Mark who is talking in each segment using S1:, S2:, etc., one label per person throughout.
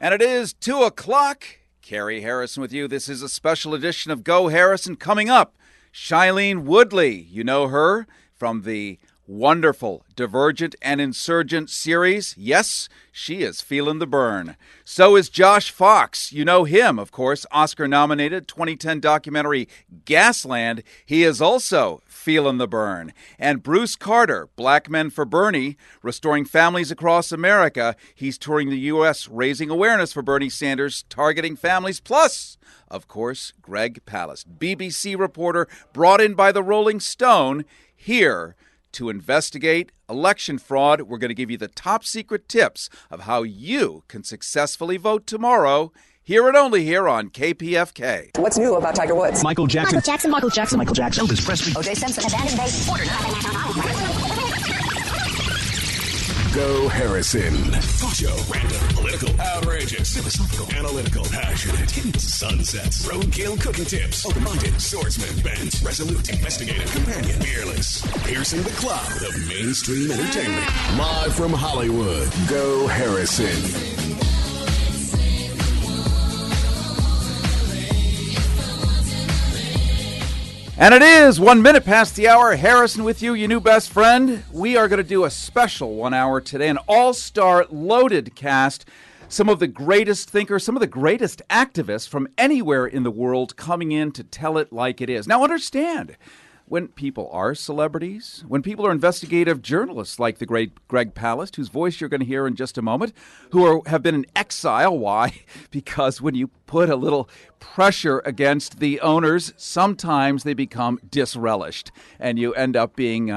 S1: And it is 2 o'clock. Carrie Harrison with you. This is a special edition of Go Harrison. Coming up, Shailene Woodley. You know her from the wonderful Divergent and Insurgent series. Yes, she is feeling the burn. So is Josh Fox. You know him, of course, Oscar-nominated 2010 documentary Gasland. He is also feeling the burn. And Bruce Carter, Black Men for Bernie, restoring families across America. He's touring the U.S., raising awareness for Bernie Sanders, targeting families. Plus, of course, Greg Palast, BBC reporter brought in by the Rolling Stone, here to investigate election fraud. We're going to give you the top secret tips of how you can successfully vote tomorrow. Here and only here on KPFK.
S2: What's new about Tiger Woods?
S3: Michael Jackson. Elvis Presley.
S2: O.J. Simpson.
S4: Go Harrison. Talk show. Random, political, outrageous, philosophical, analytical, passionate, sunsets, roadkill cooking tips, open-minded, swordsman, bent, resolute, investigative, companion, fearless, piercing the cloud of mainstream entertainment. Live from Hollywood, Go Harrison.
S1: And it is 1 minute past the hour. Harrison with you, your new best friend. We are going to do a special 1 hour today, an all-star loaded cast. Some of the greatest thinkers, some of the greatest activists from anywhere in the world coming in to tell it like it is. Now understand, when people are celebrities, when people are investigative journalists like the great Greg Palast, whose voice you're going to hear in just a moment, have been in exile. Why? Because when you put a little pressure against the owners, sometimes they become disrelished, and you end up being,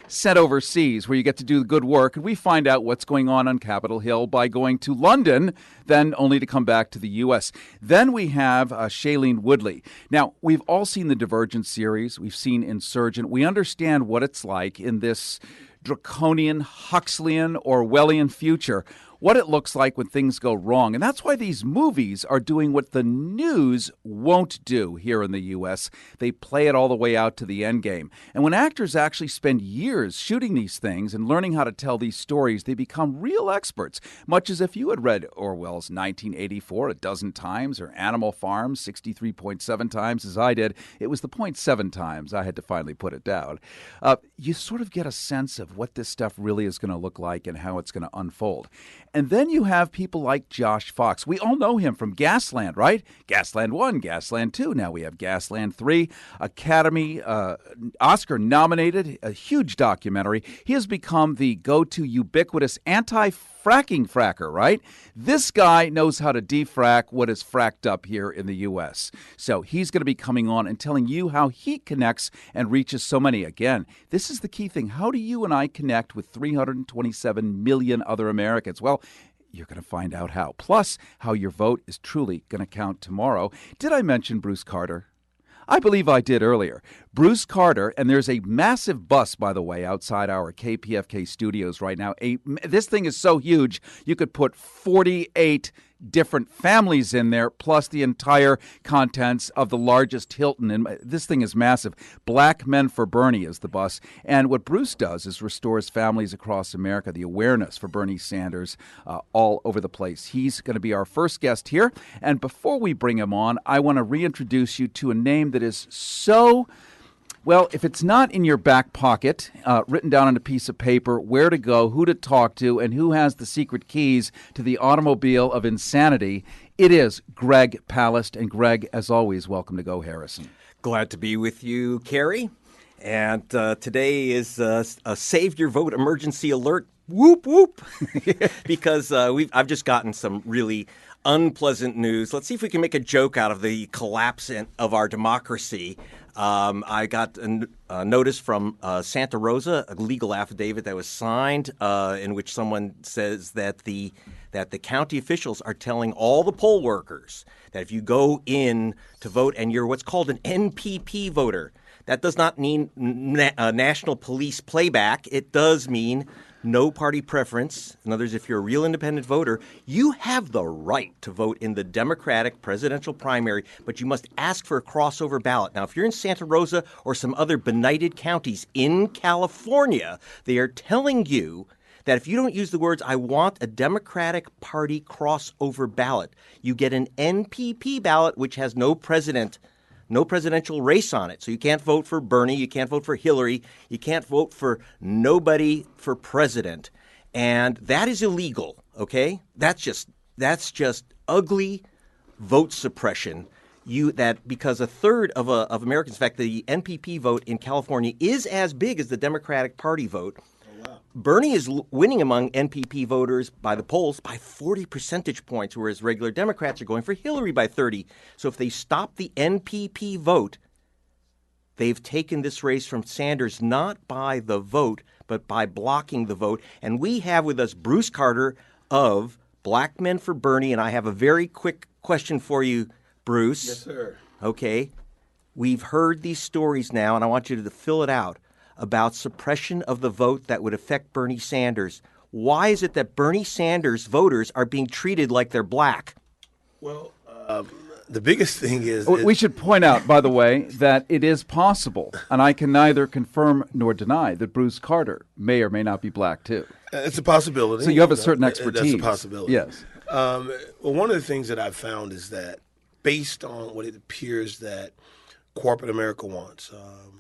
S1: sent overseas where you get to do the good work. And we find out what's going on Capitol Hill by going to London, then only to come back to the U.S. Then we have Shailene Woodley. Now, we've all seen the Divergent series. We've seen Insurgent. We understand what it's like in this draconian, Huxleyan, Orwellian future, what it looks like when things go wrong. And that's why these movies are doing what the news won't do here in the U.S. They play it all the way out to the end game. And when actors actually spend years shooting these things and learning how to tell these stories, they become real experts, much as if you had read Orwell's 1984 a dozen times or Animal Farm 63.7 times as I did. It was the 0.7 times I had to finally put it down. You sort of get a sense of what this stuff really is going to look like and how it's going to unfold. And then you have people like Josh Fox. We all know him from Gasland, right? Gasland 1, Gasland 2. Now we have Gasland 3. Academy, Oscar-nominated, a huge documentary. He has become the go-to ubiquitous anti-fracking fracker, right? This guy knows how to defrack what is fracked up here in the U.S. So he's going to be coming on and telling you how he connects and reaches so many. Again, this is the key thing. How do you and I connect with 327 million other Americans? Well, you're going to find out how. Plus, how your vote is truly going to count tomorrow. Did I mention Bruce Carter? I believe I did earlier. Bruce Carter, and there's a massive bus, by the way, outside our KPFK studios right now. This thing is so huge, you could put 48 different families in there, plus the entire contents of the largest Hilton. And this thing is massive. Black Men for Bernie is the bus. And what Bruce does is restores families across America, the awareness for Bernie Sanders all over the place. He's going to be our first guest here. And before we bring him on, I want to reintroduce you to a name that is so... Well, if it's not in your back pocket, written down on a piece of paper, where to go, who to talk to, and who has the secret keys to the automobile of insanity, it is Greg Palast. And Greg, as always, welcome to Go Harrison.
S3: Glad to be with you, Carrie. And today is a Save Your Vote emergency alert. Whoop, whoop. Because I've just gotten some really unpleasant news. Let's see if we can make a joke out of the collapse of our democracy. I got a notice from Santa Rosa, a legal affidavit that was signed in which someone says that the county officials are telling all the poll workers that if you go in to vote and you're what's called an NPP voter, that does not mean National Police Playback. It does mean no party preference. In other words, if you're a real independent voter, you have the right to vote in the Democratic presidential primary, but you must ask for a crossover ballot. Now, if you're in Santa Rosa or some other benighted counties in California, they are telling you that if you don't use the words, I want a Democratic Party crossover ballot, you get an NPP ballot which has no presidential race on it. So you can't vote for Bernie, you can't vote for Hillary, you can't vote for nobody for president. And that is illegal, okay? That's just ugly vote suppression. Because a third of Americans, in fact, the NPP vote in California is as big as the Democratic Party vote. Oh, wow. Bernie is winning among NPP voters by the polls by 40 percentage points, whereas regular Democrats are going for Hillary by 30. So if they stop the NPP vote, they've taken this race from Sanders not by the vote, but by blocking the vote. And we have with us Bruce Carter of Black Men for Bernie, and I have a very quick question for you, Bruce.
S2: Yes, sir.
S3: Okay. We've heard these stories now, and I want you to fill it out, about suppression of the vote that would affect Bernie Sanders. Why is it that Bernie Sanders voters are being treated like they're black?
S2: Well, the biggest thing is...
S1: We should point out, by the way, that it is possible, and I can neither confirm nor deny, that Bruce Carter may or may not be black, too.
S2: It's a possibility.
S1: So you have a certain expertise.
S2: That's a possibility.
S1: Yes.
S2: Well, one of the things that I've found is that based on what it appears that corporate America wants,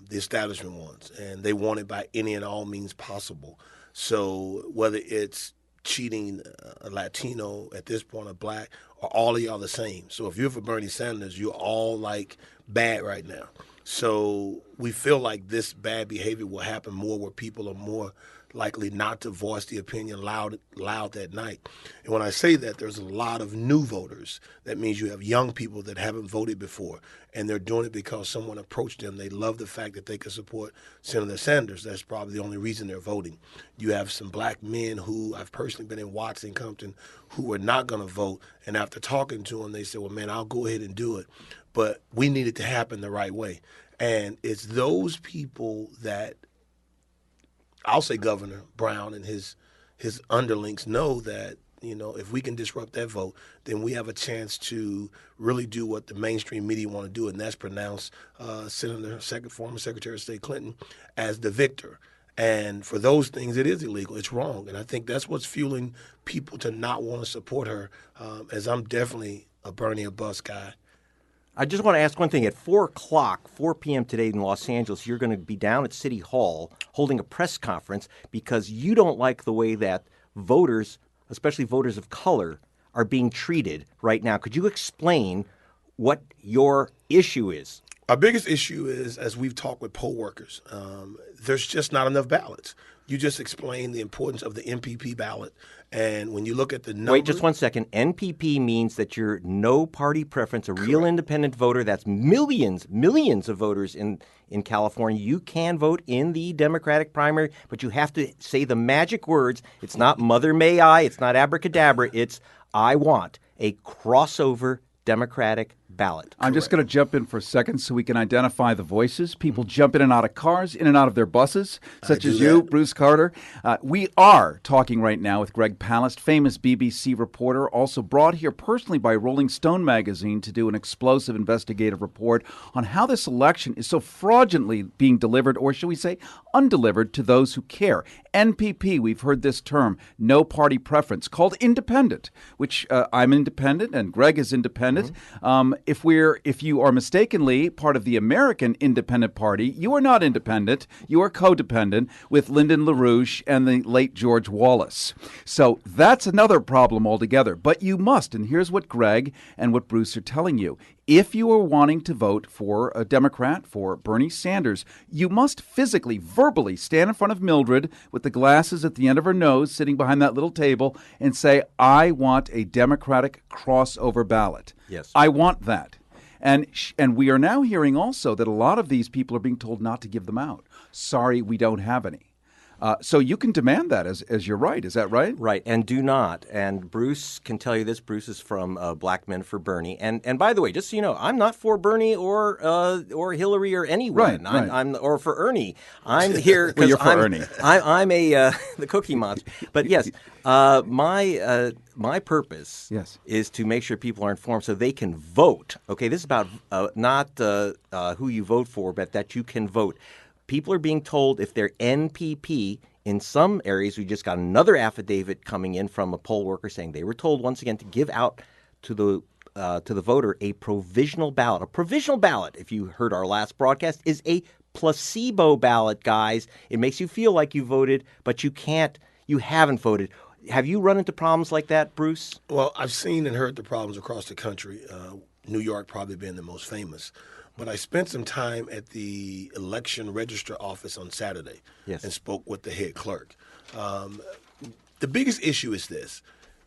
S2: the establishment wants, and they want it by any and all means possible. So whether it's cheating a Latino at this point, a black, or all of y'all the same. So if you're for Bernie Sanders, you're all like bad right now. So we feel like this bad behavior will happen more where people are more likely not to voice the opinion loud that night. And when I say that, there's a lot of new voters. That means you have young people that haven't voted before, and they're doing it because someone approached them. They love the fact that they can support Senator Sanders. That's probably the only reason they're voting. You have some black men who I've personally been in Watson, Compton, who were not going to vote, and after talking to them, they said, well, man, I'll go ahead and do it. But we need it to happen the right way. And it's those people that I'll say Governor Brown and his underlings know that, you know, if we can disrupt that vote, then we have a chance to really do what the mainstream media want to do, and that's pronounce former Secretary of State Clinton as the victor. And for those things, it is illegal. It's wrong. And I think that's what's fueling people to not want to support her, as I'm definitely a Bernie or bust guy.
S3: I just want to ask one thing. At 4 p.m. today in Los Angeles, you're going to be down at City Hall holding a press conference because you don't like the way that voters, especially voters of color, are being treated right now. Could you explain what your issue is?
S2: Our biggest issue is, as we've talked with poll workers, there's just not enough ballots. You just explained the importance of the NPP ballot. And when you look at the numbers...
S3: Wait, just 1 second. NPP means that you're no party preference, a real independent voter. That's millions of voters in California. You can vote in the Democratic primary, but you have to say the magic words. It's not Mother May I. It's not abracadabra. It's I want a crossover Democratic ballot.
S1: I'm just going to jump in for a second so we can identify the voices. People jump in and out of cars, in and out of their buses, such as you, Bruce Carter. We are talking right now with Greg Palast, famous BBC reporter, also brought here personally by Rolling Stone magazine to do an explosive investigative report on how this election is so fraudulently being delivered, or should we say undelivered, to those who care. NPP, we've heard this term, no party preference, called independent, which I'm independent and Greg is independent. If you are mistakenly part of the American Independent Party, you are not independent. You are codependent with Lyndon LaRouche and the late George Wallace. So that's another problem altogether. But you must, and here's what Greg and what Bruce are telling you. If you are wanting to vote for a Democrat, for Bernie Sanders, you must physically, verbally stand in front of Mildred with the glasses at the end of her nose, sitting behind that little table, and say, I want a Democratic crossover ballot.
S3: Yes.
S1: I want that. And we are now hearing also that a lot of these people are being told not to give them out. Sorry, we don't have any. So you can demand that as your right. Is that right?
S3: Right, and do not. And Bruce can tell you this. Bruce is from Black Men for Bernie. And by the way, just so you know, I'm not for Bernie or Hillary or anyone.
S1: Right.
S3: I'm or for Ernie. I'm here
S1: well,
S3: because
S1: you're for Ernie.
S3: I'm a the Cookie Monster. But yes, my purpose is to make sure people are informed so they can vote. Okay, this is about not who you vote for, but that you can vote. People are being told if they're NPP, In some areas, we just got another affidavit coming in from a poll worker saying they were told once again to give out to the voter a provisional ballot. A provisional ballot, if you heard our last broadcast, is a placebo ballot, guys. It makes you feel like you voted, but you haven't voted. Have you run into problems like that, Bruce?
S2: Well, I've seen and heard the problems across the country, New York probably being the most famous. But I spent some time at the election register office on Saturday and spoke with the head clerk. The biggest issue is this.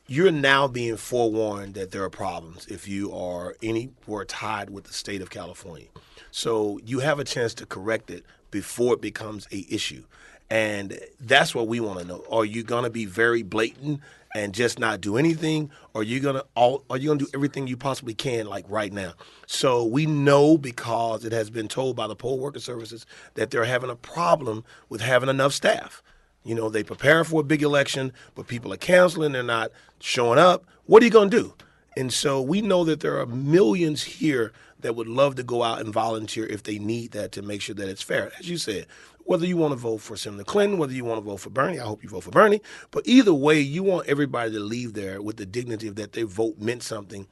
S2: You're now being forewarned that there are problems if you are anywhere tied with the state of California. So you have a chance to correct it before it becomes an issue. And that's what we want to know. Are you going to be very blatant and just not do anything? Or are you going to do everything you possibly can like right now? So we know, because it has been told by the poll worker services, that they're having a problem with having enough staff. You know, they prepare for a big election, but people are canceling, they're not showing up. What are you going to do? And so we know that there are millions here that would love to go out and volunteer if they need that to make sure that it's fair. As you said, whether you want to vote for Senator Clinton, whether you want to vote for Bernie, I hope you vote for Bernie. But either way, you want everybody to leave there with the dignity of that their vote meant something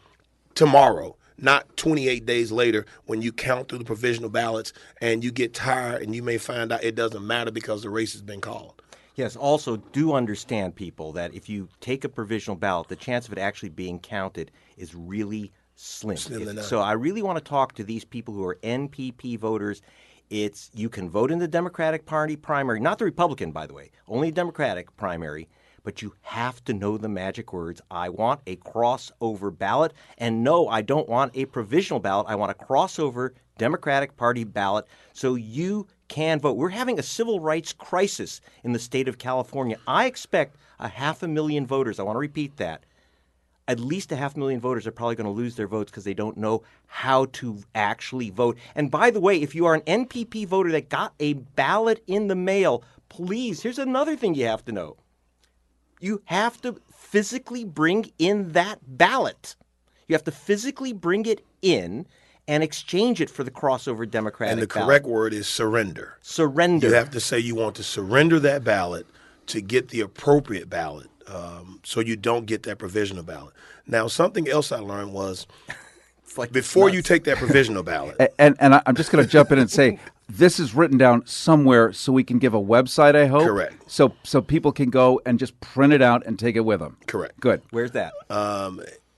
S2: tomorrow, not 28 days later when you count through the provisional ballots and you get tired and you may find out it doesn't matter because the race has been called.
S3: Yes, also do understand, people, that if you take a provisional ballot, the chance of it actually being counted is really slim. So I really want to talk to these people who are NPP voters. You can vote in the Democratic Party primary, not the Republican, by the way, only Democratic primary, but you have to know the magic words. I want a crossover ballot, and no, I don't want a provisional ballot. I want a crossover Democratic Party ballot so you can vote. We're having a civil rights crisis in the state of California. I expect 500,000 voters. I want to repeat that. At least 500,000 voters are probably going to lose their votes because they don't know how to actually vote. And by the way, if you are an NPP voter that got a ballot in the mail, please, here's another thing you have to know. You have to physically bring in that ballot. You have to physically bring it in and exchange it for the crossover Democratic ballot.
S2: And the correct word is surrender.
S3: Surrender.
S2: You have to say you want to surrender that ballot to get the appropriate ballot. So you don't get that provisional ballot. Now, something else I learned was before you take that provisional ballot.
S1: And I'm just going to jump in and say this is written down somewhere so we can give a website, I hope.
S2: Correct.
S1: So people can go and just print it out and take it with them.
S2: Correct.
S1: Good.
S3: Where's that?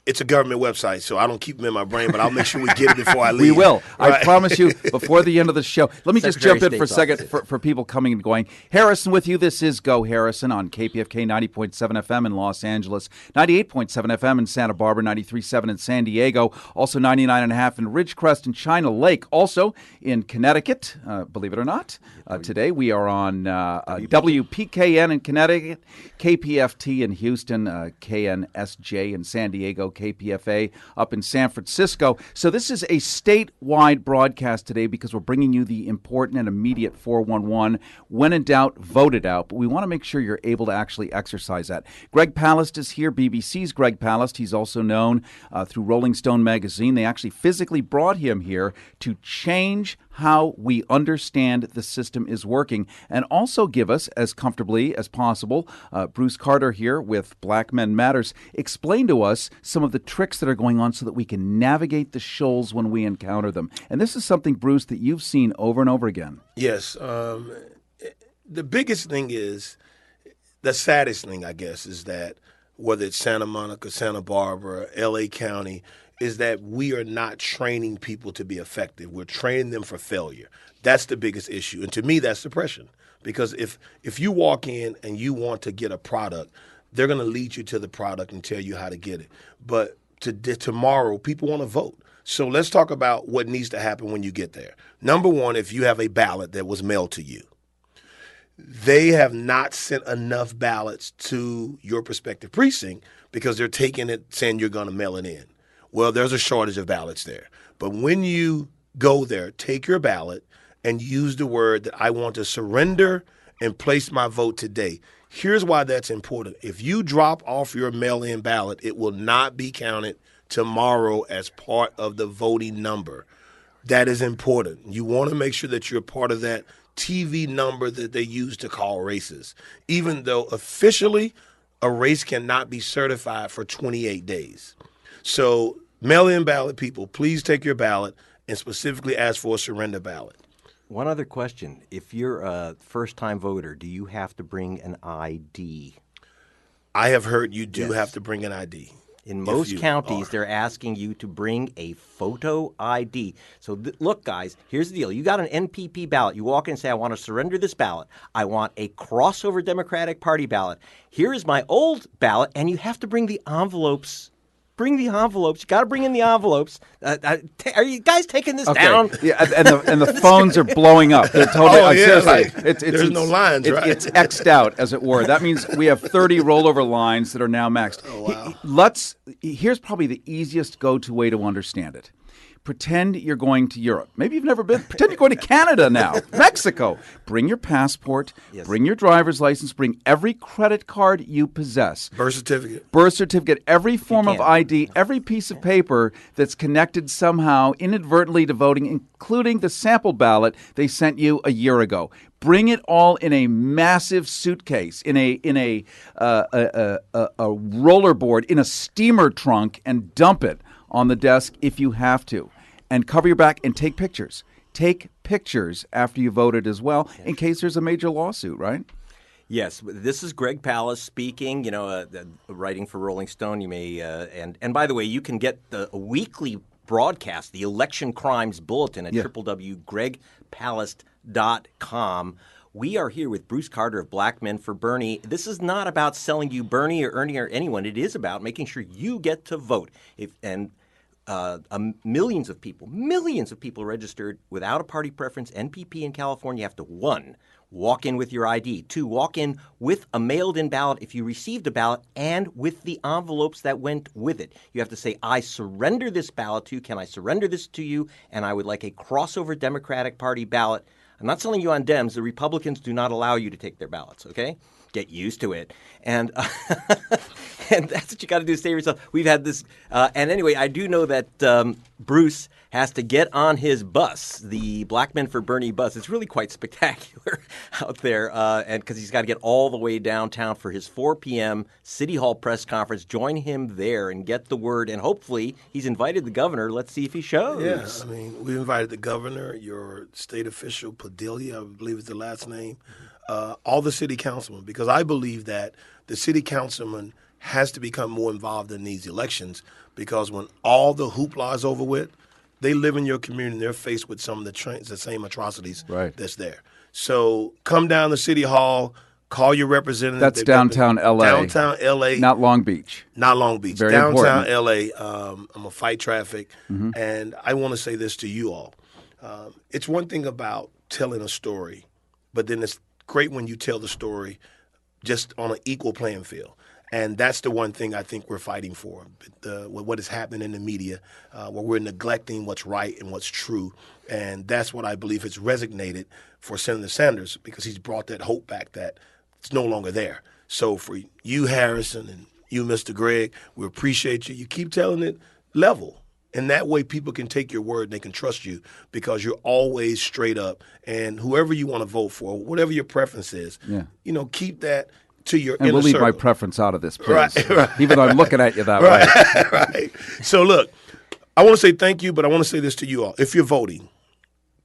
S2: It's a government website, so I don't keep them in my brain, but I'll make sure we get it before I leave.
S1: We will.
S2: Right.
S1: I promise you, before the end of the show. Let me just jump in for a second for people coming and going. Harrison with you. This is Go Harrison on KPFK 90.7 FM in Los Angeles, 98.7 FM in Santa Barbara, 93.7 in San Diego, also 99.5 in Ridgecrest and China Lake, also in Connecticut, believe it or not. Today we are on WPKN in Connecticut, KPFT in Houston, KNSJ in San Diego, KPFA up in San Francisco. So this is a statewide broadcast today because we're bringing you the important and immediate 411. When in doubt, vote it out. But we want to make sure you're able to actually exercise that. Greg Palast is here, BBC's Greg Palast. He's also known through Rolling Stone magazine. They actually physically brought him here to change how we understand the system is working and also give us, as comfortably as possible, Bruce Carter here with Black Men Matters, explain to us some of the tricks that are going on so that we can navigate the shoals when we encounter them. And this is something, Bruce, that you've seen over and over again.
S2: Yes. The biggest thing is, the saddest thing, I guess, is that whether it's Santa Monica, Santa Barbara, L.A. County, is that we are not training people to be effective. We're training them for failure. That's the biggest issue. And to me, that's suppression. Because if you walk in and you want to get a product, they're going to lead you to the product and tell you how to get it. But tomorrow, people want to vote. So let's talk about what needs to happen when you get there. Number one, if you have a ballot that was mailed to you, they have not sent enough ballots to your prospective precinct because they're taking it saying you're going to mail it in. Well, there's a shortage of ballots there. But when you go there, take your ballot and use the word that I want to surrender and place my vote today. Here's why that's important. If you drop off your mail-in ballot, it will not be counted tomorrow as part of the voting number. That is important. You want to make sure that you're part of that TV number that they use to call races, even though officially a race cannot be certified for 28 days. So mail-in ballot people, please take your ballot and specifically ask for a surrender ballot.
S3: One other question. If you're a first-time voter, do you have to bring an ID?
S2: I have heard you do have to bring an ID.
S3: In most counties, they're asking you to bring a photo ID. So look, guys, here's the deal. You got an NPP ballot. You walk in and say, I want to surrender this ballot. I want a crossover Democratic Party ballot. Here is my old ballot, and you have to bring the envelopes. Bring the envelopes. You got to bring in the envelopes. Are you guys taking this down?
S1: Yeah, and the phones are blowing up. They're totally seriously.
S2: There's no lines, right?
S1: It's X'd out, as it were. That means we have 30 rollover lines that are now maxed.
S2: Oh, wow.
S1: Here's probably the easiest go-to way to understand it. Pretend you're going to Europe. Maybe you've never been. Pretend you're going to Canada now, Mexico. Bring your passport, bring your driver's license, bring every credit card you possess.
S2: Birth certificate,
S1: every form of ID, every piece of paper that's connected somehow inadvertently to voting, including the sample ballot they sent you a year ago. Bring it all in a massive suitcase, in a rollerboard, in a steamer trunk, and dump it on the desk if you have to. And cover your back and take pictures. Take pictures after you voted as well, in case there's a major lawsuit, right?
S3: Yes, this is Greg Palast speaking. Writing for Rolling Stone. You may and by the way, you can get a weekly broadcast, the Election Crimes Bulletin, at www.gregpalast.com. We are here with Bruce Carter of Black Men for Bernie. This is not about selling you Bernie or Ernie or anyone. It is about making sure you get to vote. Millions of people registered without a party preference. NPP in California have to, 1, walk in with your ID, 2, walk in with a mailed-in ballot if you received a ballot and with the envelopes that went with it. You have to say, I surrender this ballot to you. Can I surrender this to you? And I would like a crossover Democratic Party ballot. I'm not selling you on Dems. The Republicans do not allow you to take their ballots, okay? Get used to it. And and that's what you got to do, save yourself. We've had this. And anyway, I do know that Bruce has to get on his bus, the Black Men for Bernie bus. It's really quite spectacular out there, and because he's got to get all the way downtown for his 4 p.m. City Hall press conference. Join him there and get the word. And hopefully he's invited the governor. Let's see if he shows.
S2: Yeah, I mean, we invited the governor, your state official, Padilla, I believe is the last name, all the city councilmen, because I believe that the city councilman has to become more involved in these elections, because when all the hoopla is over with, they live in your community and they're faced with some of the same atrocities that's there. So come down to City Hall, call your representative.
S1: That's downtown L.A.
S2: Downtown L.A.
S1: Not Long Beach.
S2: Not Long Beach.
S1: Very
S2: downtown
S1: important.
S2: L.A. I'm going to fight traffic. And I want to say this to you all. It's one thing about telling a story, but then it's great when you tell the story just on an equal playing field. And that's the one thing I think we're fighting for, what is happening in the media, where we're neglecting what's right and what's true. And that's what I believe has resonated for Senator Sanders, because he's brought that hope back that it's no longer there. So for you, Harrison, and you, Mr. Greg, we appreciate you. You keep telling it level. And that way people can take your word and they can trust you, because you're always straight up. And whoever you want to vote for, whatever your preference is, keep that to your
S1: and
S2: inner
S1: we'll leave
S2: circle.
S1: my preference out of this, please.
S2: Right.
S1: Even though I'm looking at you that way.
S2: Right. So look, I want to say thank you, but I want to say this to you all. If you're voting,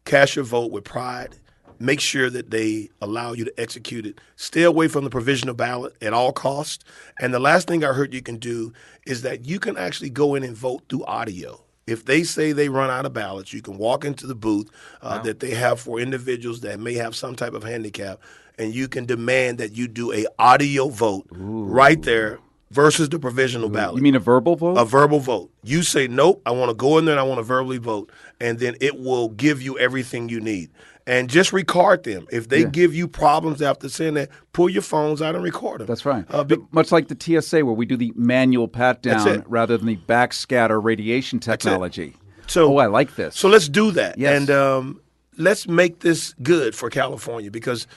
S2: cast your vote with pride. Make sure that they allow you to execute it. Stay away from the provisional ballot at all costs. And the last thing I heard you can do is that you can actually go in and vote through audio. If they say they run out of ballots, you can walk into the booth that they have for individuals that may have some type of handicap, and you can demand that you do a audio vote right there versus the provisional ballot.
S1: You mean a verbal vote?
S2: A verbal vote. You say, nope, I want to go in there and I want to verbally vote, and then it will give you everything you need. And just record them. If they give you problems after saying that, pull your phones out and record them.
S1: That's right. Much like the TSA, where we do the manual pat-down rather than the backscatter radiation technology.
S2: So,
S1: I like this.
S2: So let's do that.
S1: Yes.
S2: And let's make this good for California, because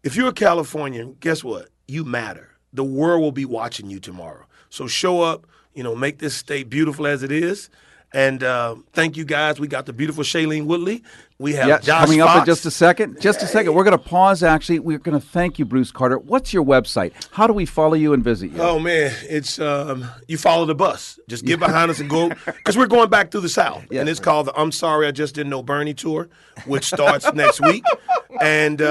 S2: if you're a Californian, guess what? You matter. The world will be watching you tomorrow. So show up, make this state beautiful as it is, And thank you, guys. We got the beautiful Shailene Woodley. We have
S1: Yes,
S2: Josh
S1: coming
S2: Fox.
S1: up in just a second. Just a second. We're going to pause, actually. We're going to thank you, Bruce Carter. What's your website? How do we follow you and visit you?
S2: Oh, man. It's you follow the bus. Just get behind us and go. Because we're going back through the South.
S1: Yes.
S2: And it's called the I'm Sorry I Just Didn't Know Bernie Tour, which starts next week. And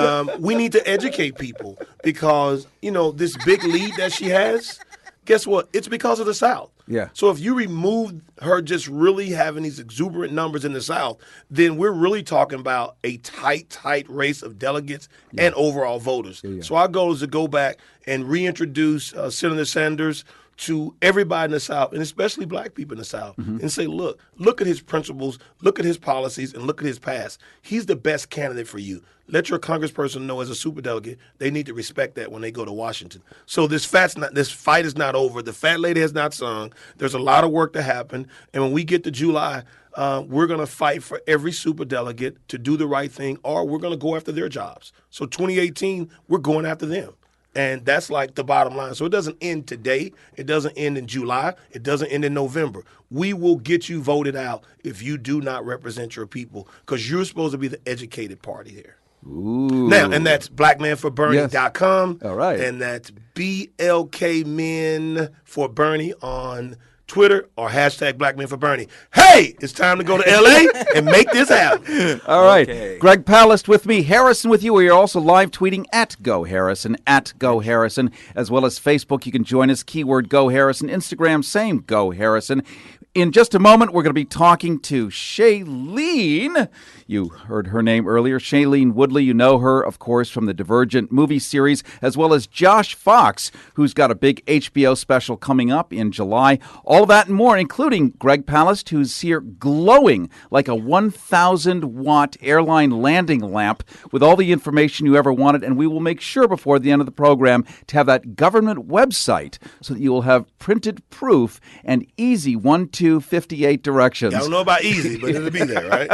S2: we need to educate people because, this big lead that she has, guess what? It's because of the South.
S1: Yeah.
S2: So if you remove her just really having these exuberant numbers in the South, then we're really talking about a tight race of delegates and overall voters. Yeah. So our goal is to go back and reintroduce Senator Sanders to everybody in the South, and especially black people in the South, and say, look at his principles, look at his policies, and look at his past. He's the best candidate for you. Let your congressperson know as a superdelegate they need to respect that when they go to Washington. So this fight is not over. The fat lady has not sung. There's a lot of work to happen, and when we get to July, we're going to fight for every superdelegate to do the right thing, or we're going to go after their jobs. So 2018, we're going after them. And that's like the bottom line. So it doesn't end today. It doesn't end in July. It doesn't end in November. We will get you voted out if you do not represent your people because you're supposed to be the educated party here.
S1: Ooh.
S2: Now, and that's blackmanforbernie.com.
S1: Yes. All right.
S2: And that's BLK Men for Bernie on Twitter or hashtag #BlackMenForBernie. Hey, it's time to go to L.A. and make this happen.
S1: All right.
S3: Okay.
S1: Greg Palast with me. Harrison with you. We are also live tweeting at GoHarrison, as well as Facebook. You can join us. Keyword GoHarrison. Instagram, same GoHarrison. In just a moment, we're going to be talking to Shailene. You heard her name earlier, Shailene Woodley. You know her, of course, from the Divergent movie series, as well as Josh Fox, who's got a big HBO special coming up in July. All that and more, including Greg Palast, who's here glowing like a 1,000-watt airline landing lamp with all the information you ever wanted. And we will make sure before the end of the program to have that government website so that you will have printed proof and easy 1, 2, 58 directions.
S2: I don't know about easy, but it'll be there, right?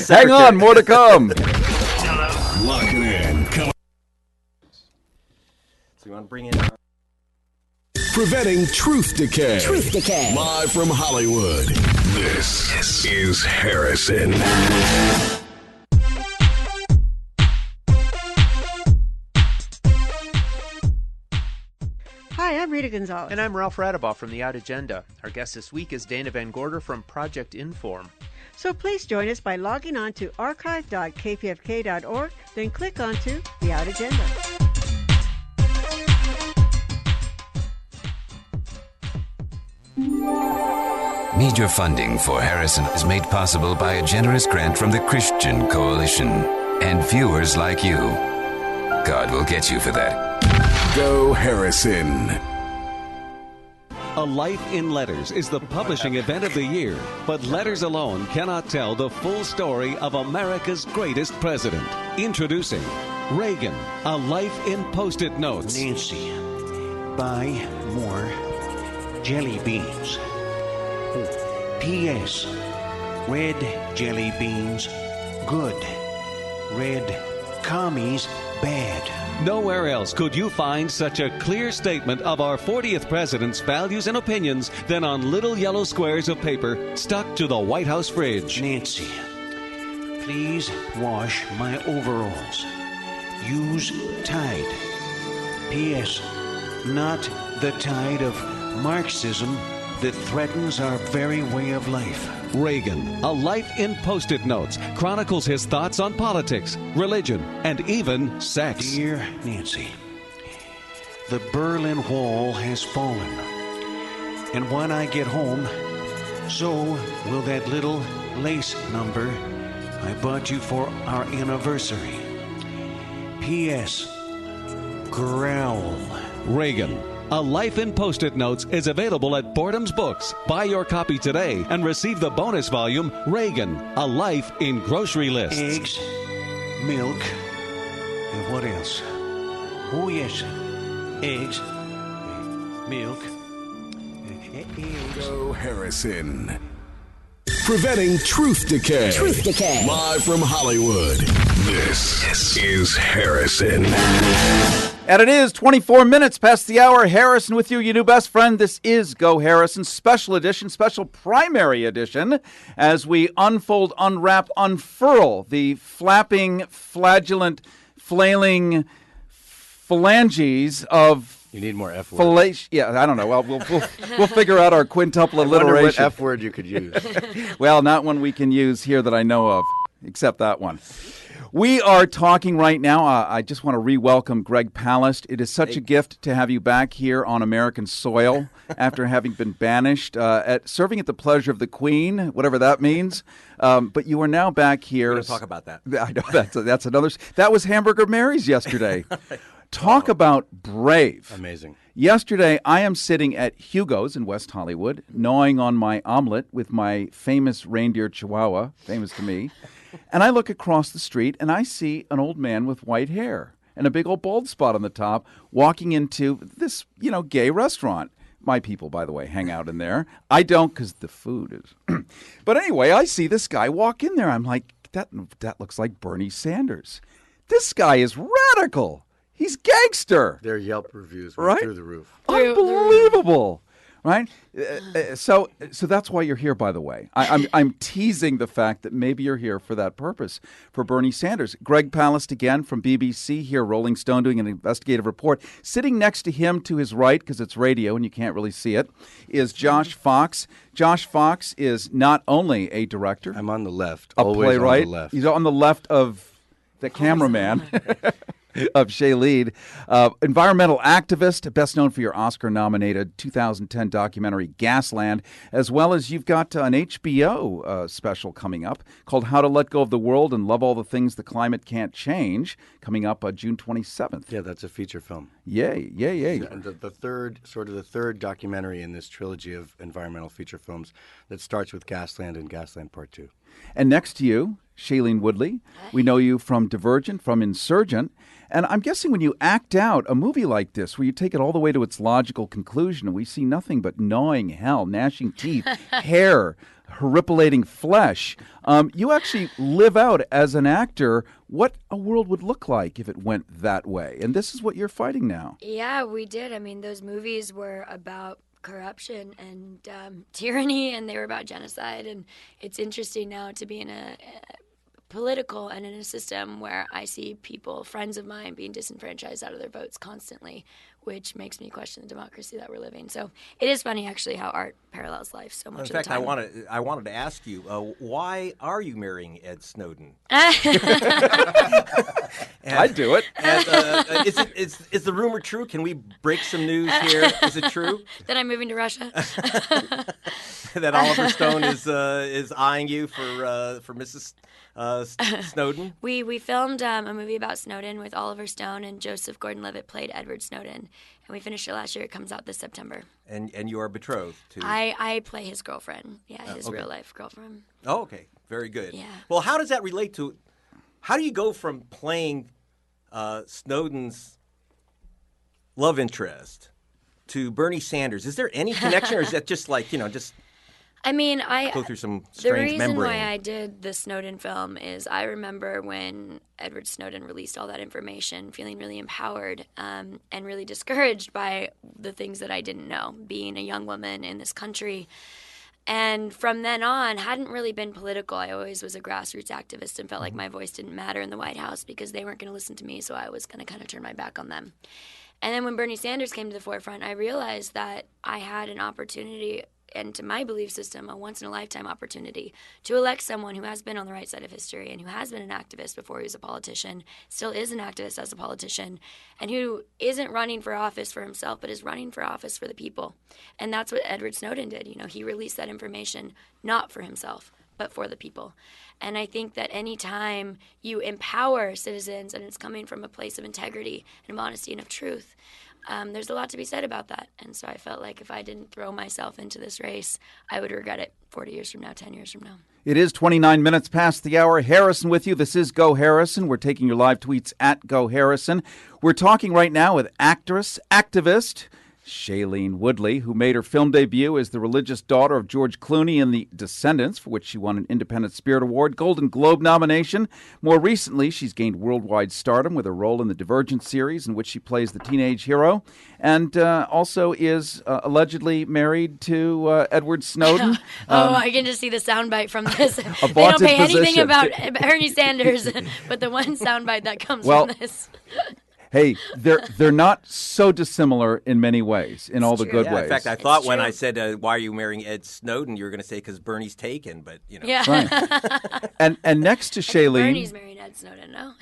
S1: Hang on, more to come.
S4: Locking in. Come on.
S3: So you want to bring in...
S4: Preventing truth decay.
S5: Truth decay.
S4: Live from Hollywood. This is Harrison.
S5: Hi, I'm Rita Gonzalez.
S6: And I'm Ralph Radabaugh from The Out Agenda. Our guest this week is Dana Van Gorder from Project Inform.
S5: So please join us by logging on to archive.kpfk.org, then click onto The Out Agenda.
S7: Major funding for Harrison is made possible by a generous grant from the Christian Coalition and viewers like you. God will get you for that.
S4: Go Harrison.
S8: A Life in Letters is the publishing event of the year, but letters alone cannot tell the full story of America's greatest president. Introducing Reagan, A Life in Post-it Notes.
S9: Nancy, buy more jelly beans. P.S. Red jelly beans, good. Red commies, bad.
S8: Nowhere else could you find such a clear statement of our 40th president's values and opinions than on little yellow squares of paper stuck to the White House fridge.
S9: Nancy, please wash my overalls. Use Tide. P.S. Not the tide of Marxism that threatens our very way of life.
S8: Reagan, A Life in Post-it Notes, chronicles his thoughts on politics, religion, and even sex.
S9: Dear Nancy, the Berlin Wall has fallen. And when I get home, so will that little lace number I bought you for our anniversary. P.S. Growl.
S8: Reagan, A Life in Post-it Notes is available at Boredom's Books. Buy your copy today and receive the bonus volume, Reagan, A Life in Grocery Lists.
S9: Eggs, milk, and what else? Oh, yes. Eggs, milk, eggs.
S4: Go Harrison. preventing truth decay.
S10: Truth decay.
S4: Live from Hollywood, this is Harrison.
S1: And it is 24 minutes past the hour. Harrison with you, your new best friend. This is Go Harrison, special edition, special primary edition, as we unfold, unwrap, unfurl the flapping, flagellant, flailing phalanges of...
S11: You need more F words.
S1: Yeah, I don't know. Well, we'll figure out our quintuple alliteration.
S11: I wonder what F word you could use.
S1: Well, not one we can use here that I know of, except that one. We are talking right now. I just want to re-welcome Greg Palast. It is such a gift to have you back here on American soil after having been banished, serving at the pleasure of the Queen, whatever that means. But you are now back here.
S3: We're going to talk about that.
S1: I know that's another. That was Hamburger Mary's yesterday. Talk about brave.
S11: Amazing.
S1: Yesterday, I am sitting at Hugo's in West Hollywood, gnawing on my omelet with my famous reindeer chihuahua, famous to me. And I look across the street, and I see an old man with white hair and a big old bald spot on the top walking into this, gay restaurant. My people, by the way, hang out in there. I don't because the food is. But anyway, I see this guy walk in there. I'm like, that looks like Bernie Sanders. This guy is radical. He's gangster.
S11: Their Yelp reviews
S1: right?
S11: through the roof.
S1: Unbelievable. Right? So that's why you're here, by the way. I'm teasing the fact that maybe you're here for that purpose, for Bernie Sanders. Greg Palast again from BBC here, Rolling Stone, doing an investigative report. Sitting next to him to his right, because it's radio and you can't really see it, is Josh Fox. Josh Fox is not only a director.
S11: I'm on the left.
S1: A
S11: always
S1: playwright.
S11: On the left.
S1: He's on the left of the cameraman. Of Shailene, environmental activist, best known for your Oscar-nominated 2010 documentary Gasland, as well as you've got an HBO special coming up called How to Let Go of the World and Love All the Things the Climate Can't Change, coming up June 27th.
S11: Yeah, that's a feature film.
S1: Yay.
S11: And the third documentary in this trilogy of environmental feature films that starts with Gasland and Gasland Part 2.
S1: And next to you, Shailene Woodley. We know you from Divergent, from Insurgent. And I'm guessing when you act out a movie like this, where you take it all the way to its logical conclusion, and we see nothing but gnawing hell, gnashing teeth, hair, horripilating flesh, you actually live out as an actor what a world would look like if it went that way. And this is what you're fighting now.
S12: Yeah, we did. I mean, those movies were about corruption and tyranny, and they were about genocide. And it's interesting now to be in a political and in a system where I see people, friends of mine, being disenfranchised out of their votes constantly, which makes me question the democracy that we're living. So it is funny, actually, how art parallels life so much of the time.
S3: In fact, I wanted to ask you, why are you marrying Ed Snowden?
S1: I'd do it.
S3: And, is the rumor true? Can we break some news here? Is it true?
S12: That I'm moving to Russia?
S3: That Oliver Stone is eyeing you for Mrs. Snowden?
S12: We filmed a movie about Snowden with Oliver Stone, and Joseph Gordon-Levitt played Edward Snowden, and we finished it last year. It comes out this September.
S3: And you are betrothed to?
S12: I play his girlfriend. Yeah, his real life girlfriend.
S3: Oh, okay, very good.
S12: Yeah.
S3: Well, how does that relate to? How do you go from playing Snowden's love interest to Bernie Sanders? Is there any connection, or is that just like just?
S12: I mean,
S3: go through some
S12: the
S3: strange
S12: reason
S3: membrane.
S12: why I did the Snowden film is I remember when Edward Snowden released all that information, feeling really empowered and really discouraged by the things that I didn't know, being a young woman in this country. And from then on, hadn't really been political. I always was a grassroots activist and felt like my voice didn't matter in the White House because they weren't going to listen to me, so I was going to kind of turn my back on them. And then when Bernie Sanders came to the forefront, I realized that I had an opportunity, and to my belief system, a once-in-a-lifetime opportunity to elect someone who has been on the right side of history and who has been an activist before he was a politician, still is an activist as a politician, and who isn't running for office for himself, but is running for office for the people. And that's what Edward Snowden did. He released that information not for himself, but for the people. And I think that any time you empower citizens, and it's coming from a place of integrity and of honesty and of truth, there's a lot to be said about that. And so I felt like if I didn't throw myself into this race, I would regret it 40 years from now, 10 years from now.
S1: It is 29 minutes past the hour. Harrison with you. This is Go Harrison. We're taking your live tweets at Go Harrison. We're talking right now with activist Shailene Woodley, who made her film debut as the religious daughter of George Clooney in The Descendants, for which she won an Independent Spirit Award, Golden Globe nomination. More recently, she's gained worldwide stardom with a role in the Divergent series, in which she plays the teenage hero, and also is allegedly married to Edward Snowden.
S12: I can just see the soundbite from this. They don't
S1: vaunted
S12: pay anything
S1: position.
S12: about Bernie Sanders, but the one soundbite that comes
S1: Well,
S12: from this.
S1: Hey, they're not so dissimilar in many ways, in all the good ways.
S3: In fact, I thought when I said, why are you marrying Ed Snowden, you were going to say because Bernie's taken, but, you know.
S12: Yeah.
S1: Right. And next to Shailene
S12: Bernie's marrying Ed Snowden, no?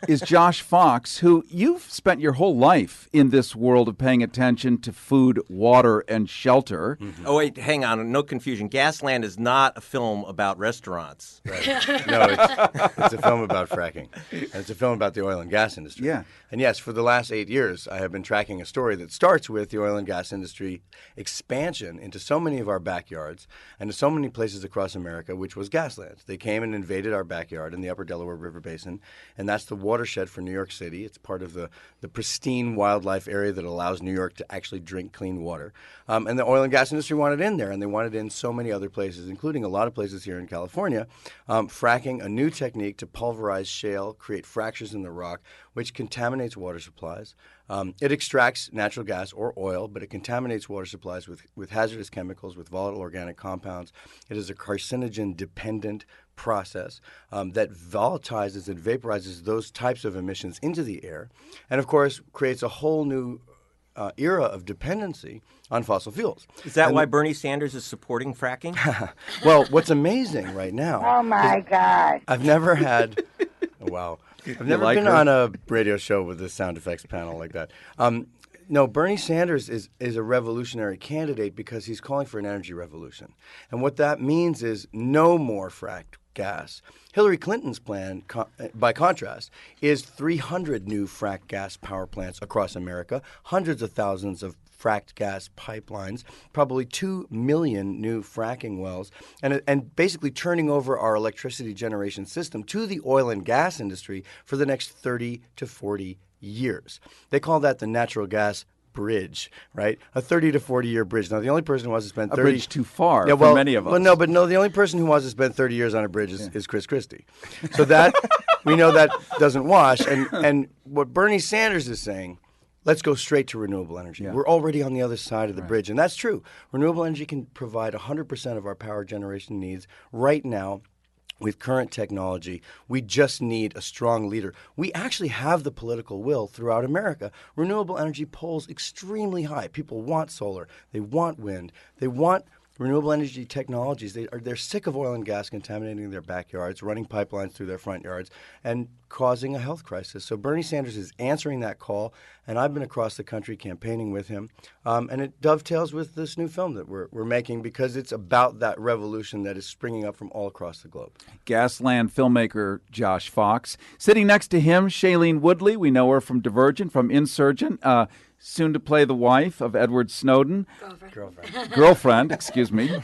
S1: is Josh Fox, who you've spent your whole life in this world of paying attention to food, water, and shelter.
S3: Mm-hmm. Oh, wait, hang on. No confusion. Gasland is not a film about restaurants.
S11: Right. No, it's a film about fracking. And it's a film about the oil and gas industry.
S1: Yeah.
S11: And yes, for the last 8 years, I have been tracking a story that starts with the oil and gas industry expansion into so many of our backyards and to so many places across America, which was Gasland. They came and invaded our backyard in the upper Delaware River Basin, and that's the watershed for New York City. It's part of the pristine wildlife area that allows New York to actually drink clean water. And the oil and gas industry wanted in there, and they wanted in so many other places, including a lot of places here in California, fracking, a new technique to pulverize shale, create fractures in the rock, which contaminates water supplies. It extracts natural gas or oil, but it contaminates water supplies with hazardous chemicals, with volatile organic compounds. It is a carcinogen-dependent process that volatilizes and vaporizes those types of emissions into the air, and of course creates a whole new era of dependency on fossil fuels.
S3: Is that why Bernie Sanders is supporting fracking?
S11: Well, what's amazing right now...
S10: Oh, my God.
S11: I've never had... Wow. I've never been on a radio show with a sound effects panel like that. No, Bernie Sanders is a revolutionary candidate because he's calling for an energy revolution. And what that means is no more fracked gas. Hillary Clinton's plan, by contrast, is 300 new fracked gas power plants across America, hundreds of thousands of fracked gas pipelines, probably 2 million new fracking wells, and basically turning over our electricity generation system to the oil and gas industry for the next 30 to 40 years. They call that the natural gas bridge, right? A 30 to 40-year bridge. Now, the only person who wants to spend 30...
S1: A bridge too far for many of us.
S11: Well, no, the only person who wants to spend 30 years on a bridge is Chris Christie. So that, we know that doesn't wash. And what Bernie Sanders is saying, let's go straight to renewable energy. Yeah. We're already on the other side of the bridge, and that's true. Renewable energy can provide 100% of our power generation needs right now. With current technology, we just need a strong leader. We actually have the political will throughout America. Renewable energy polls extremely high. People want solar. They want wind. They want renewable energy technologies. They're sick of oil and gas contaminating their backyards, running pipelines through their front yards, and causing a health crisis. So Bernie Sanders is answering that call, and I've been across the country campaigning with him. And it dovetails with this new film that we're making because it's about that revolution that is springing up from all across the globe.
S1: Gasland filmmaker Josh Fox. Sitting next to him, Shailene Woodley. We know her from Divergent, from Insurgent. Soon to play the wife of Edward Snowden. Girlfriend, excuse me.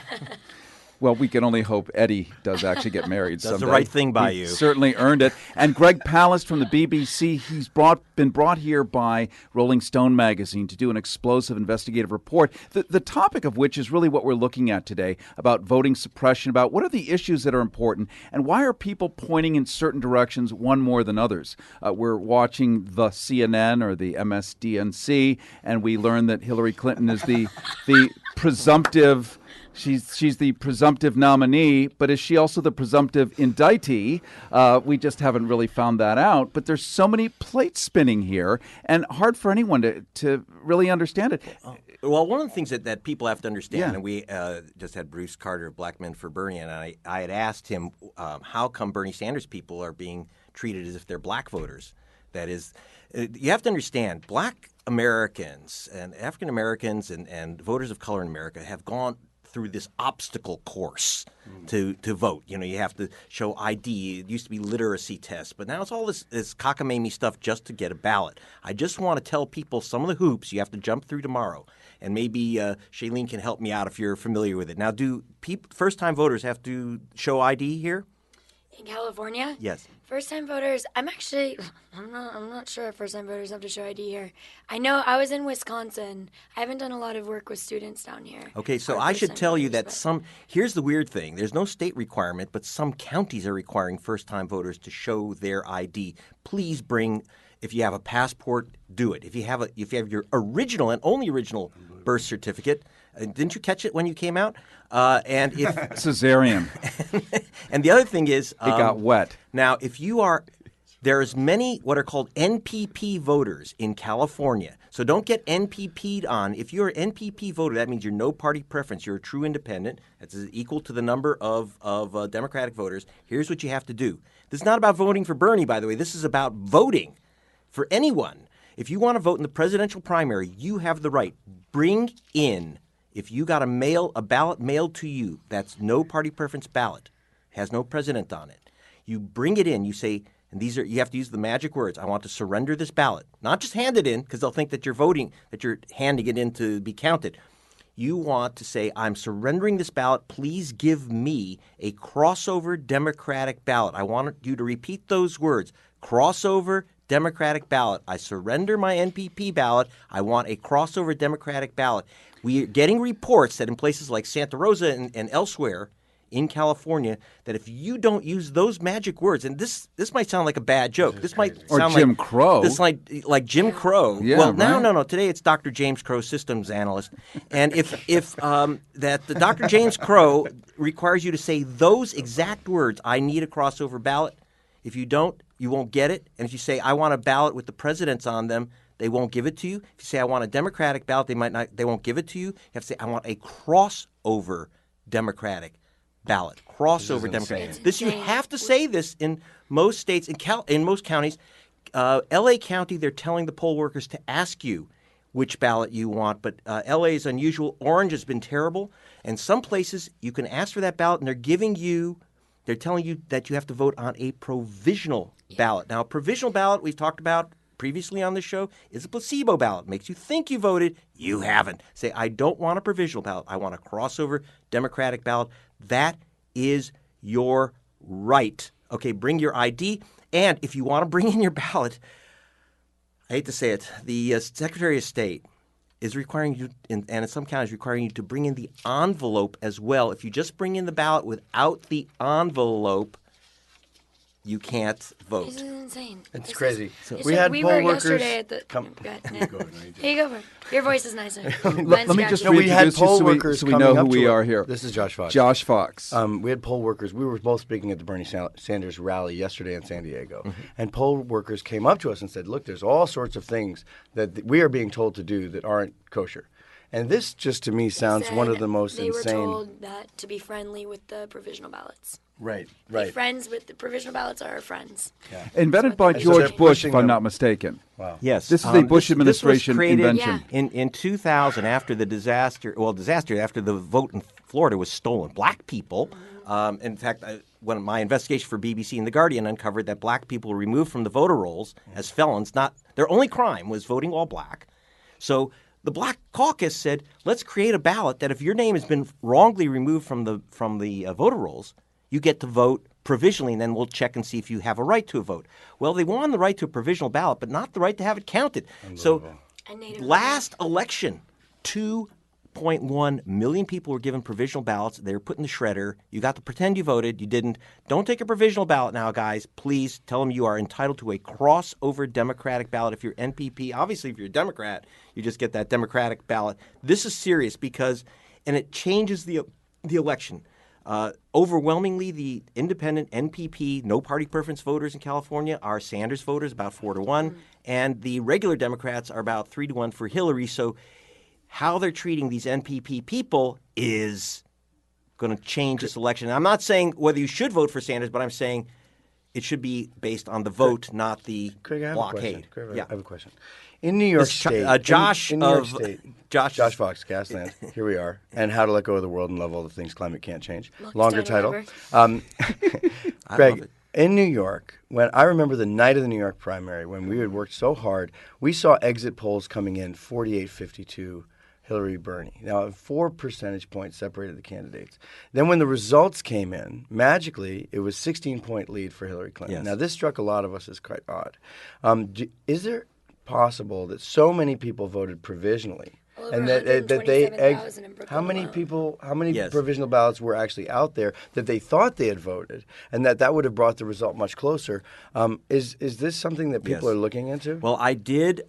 S1: Well, we can only hope Eddie does actually get married someday.
S3: Does the right thing by you.
S1: Certainly earned it. And Greg Palast from the BBC, he's been brought here by Rolling Stone magazine to do an explosive investigative report, the topic of which is really what we're looking at today, about voting suppression, about what are the issues that are important, and why are people pointing in certain directions, one more than others. We're watching the CNN or the MSDNC, and we learn that Hillary Clinton is the presumptive... She's the presumptive nominee, but is she also the presumptive indictee? We just haven't really found that out. But there's so many plates spinning here, and hard for anyone to really understand it.
S3: Well, one of the things that people have to understand, and we just had Bruce Carter of Black Men for Bernie, and I had asked him how come Bernie Sanders people are being treated as if they're black voters. That is, you have to understand, black Americans and African Americans and voters of color in America have gone through this obstacle course to vote. You know, you have to show ID. It used to be literacy tests, but now it's all this cockamamie stuff just to get a ballot. I just want to tell people some of the hoops you have to jump through tomorrow, and maybe Shailene can help me out if you're familiar with it. Now, do first-time voters have to show ID here?
S12: In California?
S3: Yes.
S12: First-time voters, I'm not sure if first-time voters have to show ID here. I know I was in Wisconsin. I haven't done a lot of work with students down here.
S3: Okay, so I should tell you that here's the weird thing. There's no state requirement, but some counties are requiring first-time voters to show their ID. Please bring, if you have a passport, do it. If you have your original and only original birth certificate, didn't you catch it when you came out? And if
S1: cesarean.
S3: And the other thing is,
S1: it got wet.
S3: Now, there's many what are called NPP voters in California. So don't get NPP'd on. If you're an NPP voter, that means you're no party preference. You're a true independent. That's equal to the number of Democratic voters. Here's what you have to do. This is not about voting for Bernie, by the way. This is about voting for anyone. If you want to vote in the presidential primary, you have the right. Bring in, if you got a ballot mailed to you, that's no party preference ballot, has no president on it. You bring it in. You say, and you have to use the magic words. I want to surrender this ballot. Not just hand it in because they'll think that you're voting, that you're handing it in to be counted. You want to say, I'm surrendering this ballot. Please give me a crossover Democratic ballot. I want you to repeat those words. Crossover Democratic ballot. I surrender my NPP ballot. I want a crossover Democratic ballot. We are getting reports that in places like Santa Rosa and elsewhere in California, that if you don't use those magic words, and this might sound like a bad joke. This might sound
S1: Jim Crow.
S3: This like Jim Crow.
S1: Yeah,
S3: well,
S1: right?
S3: no. Today it's Dr. James Crow, systems analyst, and if that the Dr. James Crow requires you to say those exact words, I need a crossover ballot. If you don't, you won't get it. And if you say I want a ballot with the presidents on them, they won't give it to you. If you say I want a Democratic ballot, they won't give it to you. You have to say I want a crossover Democratic ballot. Crossover Democratic. This, you have to say this in most states, in most counties. L.A. County, they're telling the poll workers to ask you which ballot you want, but L.A. is unusual. Orange has been terrible, and some places you can ask for that ballot, and they're telling you that you have to vote on a provisional ballot. Now, a provisional ballot we've talked about previously on the show is a placebo ballot. Makes you think you voted. You haven't. Say, I don't want a provisional ballot. I want a crossover Democratic ballot. That is your right. Okay, bring your ID. And if you want to bring in your ballot, I hate to say it, the Secretary of State is requiring you, and in some counties requiring you to bring in the envelope as well. If you just bring in the ballot without the envelope, you can't vote.
S12: This is insane.
S11: It's crazy.
S12: We were yesterday at the.
S11: Come.
S12: Here you go. Your voice is nicer.
S1: Let me just
S11: we had
S1: reintroduce
S11: poll
S1: you
S11: workers
S1: so we know who
S11: coming up
S1: we
S11: to
S1: are
S11: it.
S1: here.
S11: This is Josh Fox.
S1: Josh Fox.
S11: We had poll workers. We were both speaking at the Bernie Sanders rally yesterday in San Diego. Mm-hmm. And poll workers came up to us and said, look, there's all sorts of things that we are being told to do that aren't kosher. And this just to me sounds one of the most insane.
S12: They were told that to be friendly with the provisional ballots.
S11: Right.
S12: Be friends with the provisional ballots are our friends.
S11: Yeah.
S1: Invented by George Bush, if I'm not mistaken.
S11: Wow.
S3: Yes.
S1: This is a Bush administration
S3: this was created
S1: invention.
S3: In 2000, after the disaster after the vote in Florida was stolen. Black people, in fact, when my investigation for BBC and The Guardian uncovered that black people were removed from the voter rolls as felons, their only crime was voting all black. So the Black Caucus said, let's create a ballot that if your name has been wrongly removed from the voter rolls, you get to vote provisionally, and then we'll check and see if you have a right to a vote. Well, they won the right to a provisional ballot, but not the right to have it counted. So last election, 2.1 million people were given provisional ballots. They were put in the shredder. You got to pretend you voted. You didn't. Don't take a provisional ballot now, guys. Please tell them you are entitled to a crossover Democratic ballot. If you're NPP, obviously if you're a Democrat, you just get that Democratic ballot. This is serious and it changes the election. Overwhelmingly, the independent NPP, no party preference voters in California are Sanders voters, about 4-1, and the regular Democrats are about 3-1 for Hillary. So how they're treating these NPP people is going to change this election. And I'm not saying whether you should vote for Sanders, but I'm saying it should be based on the vote, not the blockade.
S11: I have a question. In New York State,
S3: Josh
S11: in New York State, Josh Fox, Gasland. Here we are, and How to Let Go of the World and Love All the Things Climate Can't Change. Longer title. Greg, in New York, when I remember the night of the New York primary, when we had worked so hard, we saw exit polls coming in 48-52 Hillary, Bernie. Now, 4 percentage points separated the candidates. Then when the results came in, magically, it was 16-point lead for Hillary Clinton.
S3: Yes.
S11: Now, this struck a lot of us as quite odd. Is there possible that so many people voted provisionally? And that how many provisional ballots were actually out there that they thought they had voted, and that would have brought the result much closer? Is this something that people are looking into?
S3: Well, I did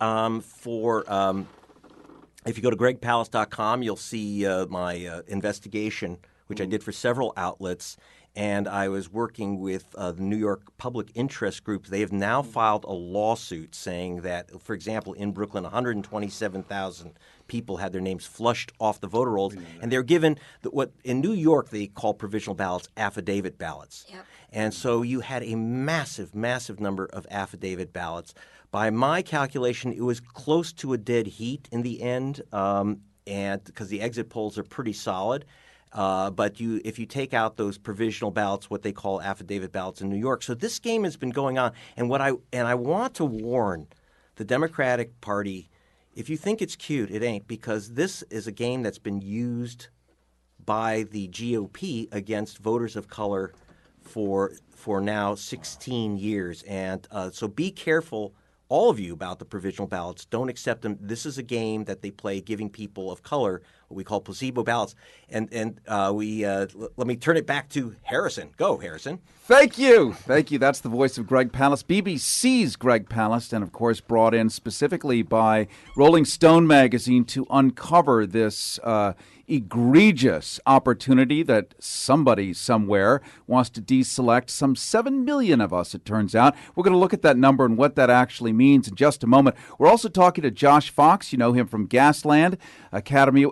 S3: if you go to gregpalast.com, you'll see my investigation, which I did for several outlets. And I was working with the New York Public Interest Group. They have now filed a lawsuit saying that, for example, in Brooklyn, 127,000 people had their names flushed off the voter rolls, and they're given what in New York they call provisional ballots, affidavit ballots. Yep. And so you had a massive, massive number of affidavit ballots. By my calculation, it was close to a dead heat in the end, and because the exit polls are pretty solid. But if you take out those provisional ballots, what they call affidavit ballots in New York, so this game has been going on. And I want to warn the Democratic Party, if you think it's cute, it ain't, because this is a game that's been used by the GOP against voters of color for now 16 years. And so be careful, all of you, about the provisional ballots. Don't accept them. This is a game that they play, giving people of color what we call placebo ballots. And let me turn it back to Harrison. Go, Harrison.
S1: Thank you. That's the voice of Greg Palast, BBC's Greg Palast, and of course brought in specifically by Rolling Stone magazine to uncover this egregious opportunity that somebody somewhere wants to deselect some 7 million of us, it turns out. We're going to look at that number and what that actually means in just a moment. We're also talking to Josh Fox. You know him from Gasland Academy.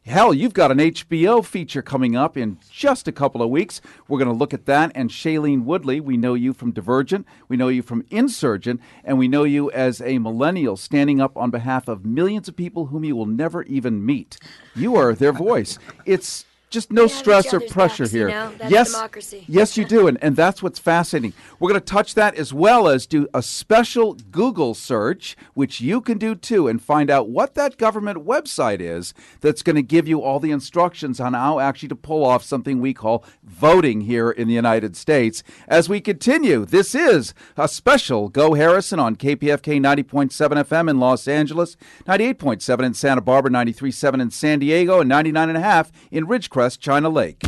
S1: Hell, you've got an HBO feature coming up in just a couple of weeks. We're going to look at that. And Shailene Woodley, we know you from Divergent, we know you from Insurgent, and we know you as a millennial standing up on behalf of millions of people whom you will never even meet. You are their voice. It's just no stress or pressure backs, here.
S12: That's democracy.
S1: Yes, you do, and that's what's fascinating. We're going to touch that as well as do a special Google search, which you can do too, and find out what that government website is that's going to give you all the instructions on how actually to pull off something we call voting here in the United States. As we continue, this is a special Go Harrison on KPFK 90.7 FM in Los Angeles, 98.7 in Santa Barbara, 93.7 in San Diego, and 99.5 in Ridgecrest, China Lake.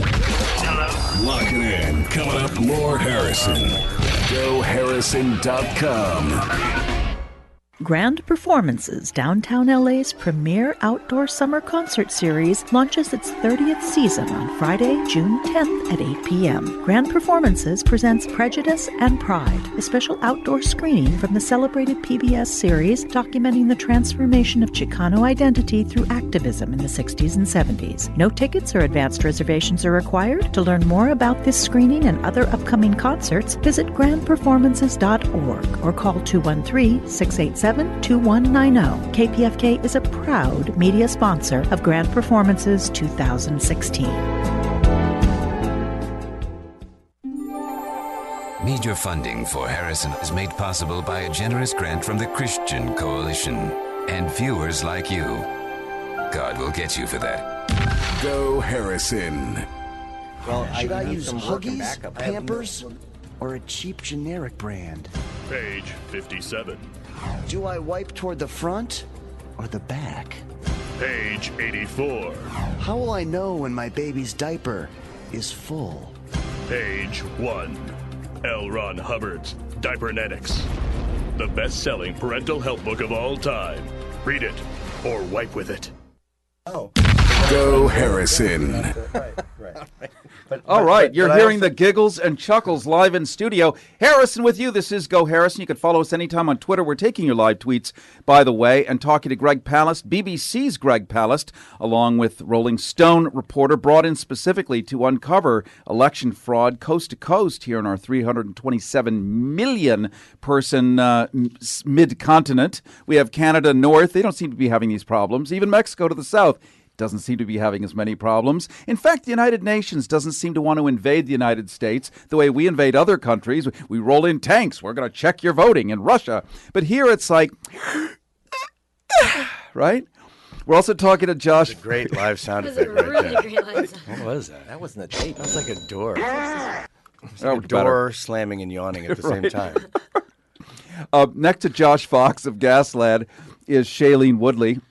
S4: Locking in. Coming up, more Harrison. GoHarrison.com.
S10: Grand Performances, downtown LA's premier outdoor summer concert series, launches its 30th season on Friday, June 10th at 8 p.m. Grand Performances presents Prejudice and Pride, a special outdoor screening from the celebrated PBS series documenting the transformation of Chicano identity through activism in the 60s and 70s. No tickets or advanced reservations are required. To learn more about this screening and other upcoming concerts, visit grandperformances.org or call 213-687-2190. KPFK is a proud media sponsor of Grand Performances 2016.
S7: Major funding for Harrison is made possible by a generous grant from the Christian Coalition and viewers like you. God will get you for that.
S4: Go Harrison.
S3: Well,
S13: should I use Huggies, Pampers, or a cheap generic brand?
S4: Page 57.
S13: Do I wipe toward the front or the back?
S4: Page 84.
S13: How will I know when my baby's diaper is full?
S4: Page 1. L. Ron Hubbard's Diapernetics. The best-selling parental health book of all time. Read it or wipe with it.
S11: Oh.
S4: Go Harrison.
S11: Right.
S1: All right, you're hearing the giggles and chuckles live in studio. Harrison with you. This is Go Harrison. You can follow us anytime on Twitter. We're taking your live tweets, by the way, and talking to Greg Palast, BBC's Greg Palast, along with Rolling Stone reporter, brought in specifically to uncover election fraud coast to coast here in our 327 million person mid-continent. We have Canada north. They don't seem to be having these problems. Even Mexico to the south doesn't seem to be having as many problems. In fact, the United Nations doesn't seem to want to invade the United States the way we invade other countries. We roll in tanks. We're going to check your voting in Russia. But here it's like, right? We're also talking to Josh.
S11: That's a great live sound
S12: That was
S11: effect
S12: a
S11: right
S12: really
S11: there.
S12: great live sound.
S11: What was that?
S3: That wasn't a tape.
S11: That was like a door.
S1: Oh,
S11: A door slamming and yawning at the same
S1: Right.
S11: time.
S1: Next to Josh Fox of Gasland is Shailene Woodley.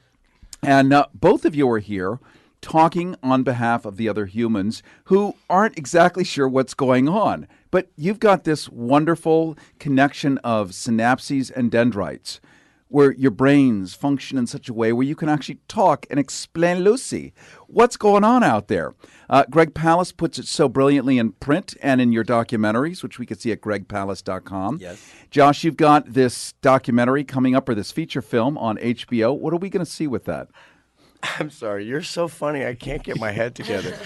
S1: And both of you are here talking on behalf of the other humans who aren't exactly sure what's going on. But you've got this wonderful connection of synapses and dendrites where your brains function in such a way where you can actually talk and explain Lucy what's going on out there. Greg Palast puts it so brilliantly in print and in your documentaries, which we can see at gregpalast.com.
S3: Yes.
S1: Josh, you've got this documentary coming up, or this feature film on HBO. What are we going to see with that?
S11: I'm sorry, you're so funny. I can't get my head together.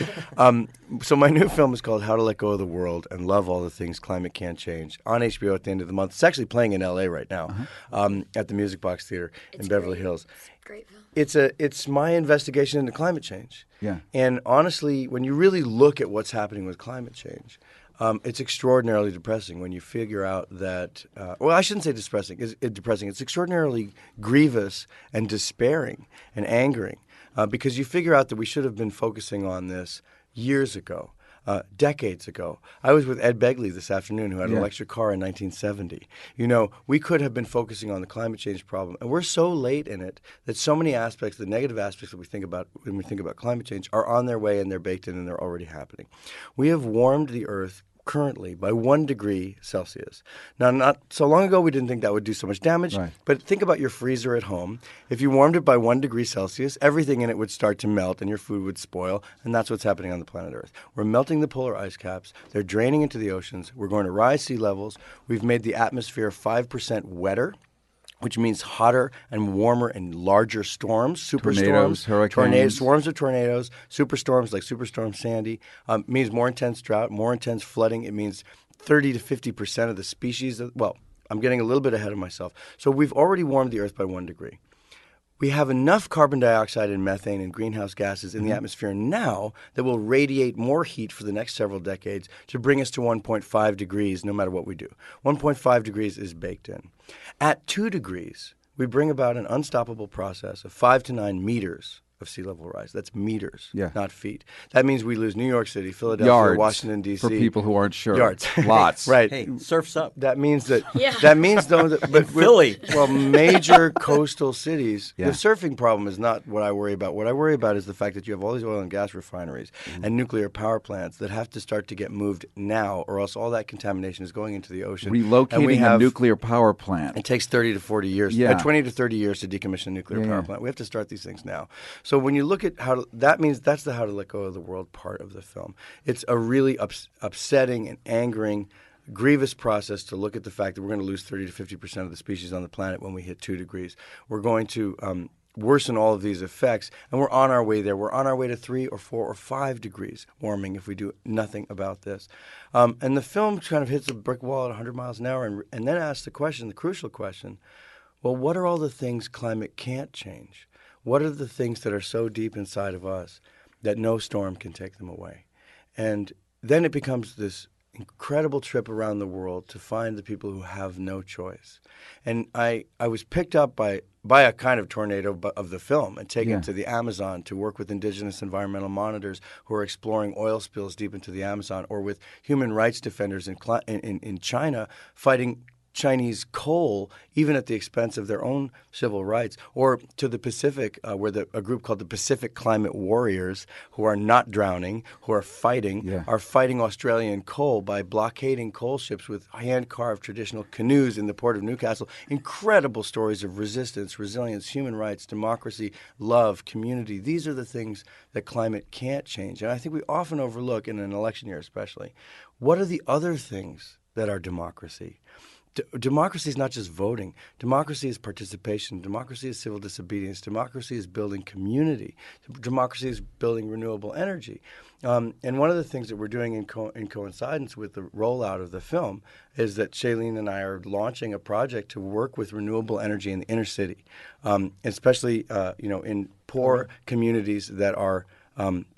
S11: So my new film is called How to Let Go of the World and Love All the Things Climate Can't Change, on HBO at the end of the month. It's actually playing in L.A. right now at the Music Box Theater in Beverly Hills.
S12: It's a great film.
S11: It's my investigation into climate change.
S1: Yeah.
S11: And honestly, when you really look at what's happening with climate change, it's extraordinarily depressing when you figure out that, well, I shouldn't say depressing. It's depressing. It's extraordinarily grievous and despairing and angering because you figure out that we should have been focusing on this years ago. Decades ago. I was with Ed Begley this afternoon, who had an electric car in 1970. You know, we could have been focusing on the climate change problem, and we're so late in it that so many aspects, the negative aspects that we think about when we think about climate change, are on their way and they're baked in and they're already happening. We have warmed the Earth currently by 1 degree Celsius. Now, not so long ago, we didn't think that would do so much damage, but think about your freezer at home. If you warmed it by 1 degree Celsius, everything in it would start to melt and your food would spoil, and that's what's happening on the planet Earth. We're melting the polar ice caps. They're draining into the oceans. We're going to rise sea levels. We've made the atmosphere 5% wetter, which means hotter and warmer and larger storms,
S1: Tornadoes,
S11: superstorms,
S1: hurricanes.
S11: swarms of tornadoes, superstorms like Superstorm Sandy. Means more intense drought, more intense flooding. It means 30 to 50% of the species. Well, I'm getting a little bit ahead of myself. So we've already warmed the Earth by 1 degree. We have enough carbon dioxide and methane and greenhouse gases in the atmosphere now that will radiate more heat for the next several decades to bring us to 1.5 degrees no matter what we do. 1.5 degrees is baked in. At 2 degrees, we bring about an unstoppable process of 5 to 9 meters of sea level rise. That's meters, not feet. That means we lose New York City, Philadelphia,
S1: Yards,
S11: Washington, D.C.
S1: for people who aren't sure.
S11: Yards.
S1: Lots.
S11: Right.
S3: Hey, surf's up.
S11: That means that. That means though that. But
S3: Philly.
S11: Well, major coastal cities.
S1: Yeah.
S11: The surfing problem is not what I worry about. What I worry about is the fact that you have all these oil and gas refineries and nuclear power plants that have to start to get moved now, or else all that contamination is going into the ocean.
S1: Relocating a nuclear power plant.
S11: It takes 30 to 40 years, 20 to 30 years to decommission a nuclear power plant. We have to start these things now. So when you look at that means that's the How to Let Go of the World part of the film. It's a really upsetting and angering, grievous process to look at the fact that we're going to lose 30 to 50% of the species on the planet when we hit 2 degrees. We're going to worsen all of these effects, and we're on our way there. We're on our way to 3 or 4 or 5 degrees warming if we do nothing about this. And the film kind of hits a brick wall at 100 miles an hour and then asks the question, the crucial question, well, what are all the things climate can't change? What are the things that are so deep inside of us that no storm can take them away? And then it becomes this incredible trip around the world to find the people who have no choice. And I was picked up by a kind of tornado of the film and taken to the Amazon to work with indigenous environmental monitors who are exploring oil spills deep into the Amazon, or with human rights defenders in China fighting Chinese coal, even at the expense of their own civil rights, or to the Pacific, where a group called the Pacific Climate Warriors, who are not drowning, who are fighting Australian coal by blockading coal ships with hand-carved traditional canoes in the port of Newcastle. Incredible stories of resistance, resilience, human rights, democracy, love, community. These are the things that climate can't change. And I think we often overlook, in an election year especially, what are the other things that are democracy? Democracy is not just voting. Democracy is participation. Democracy is civil disobedience. Democracy is building community. Democracy is building renewable energy. And one of the things that we're doing in coincidence with the rollout of the film is that Shailene and I are launching a project to work with renewable energy in the inner city, especially in poor communities that are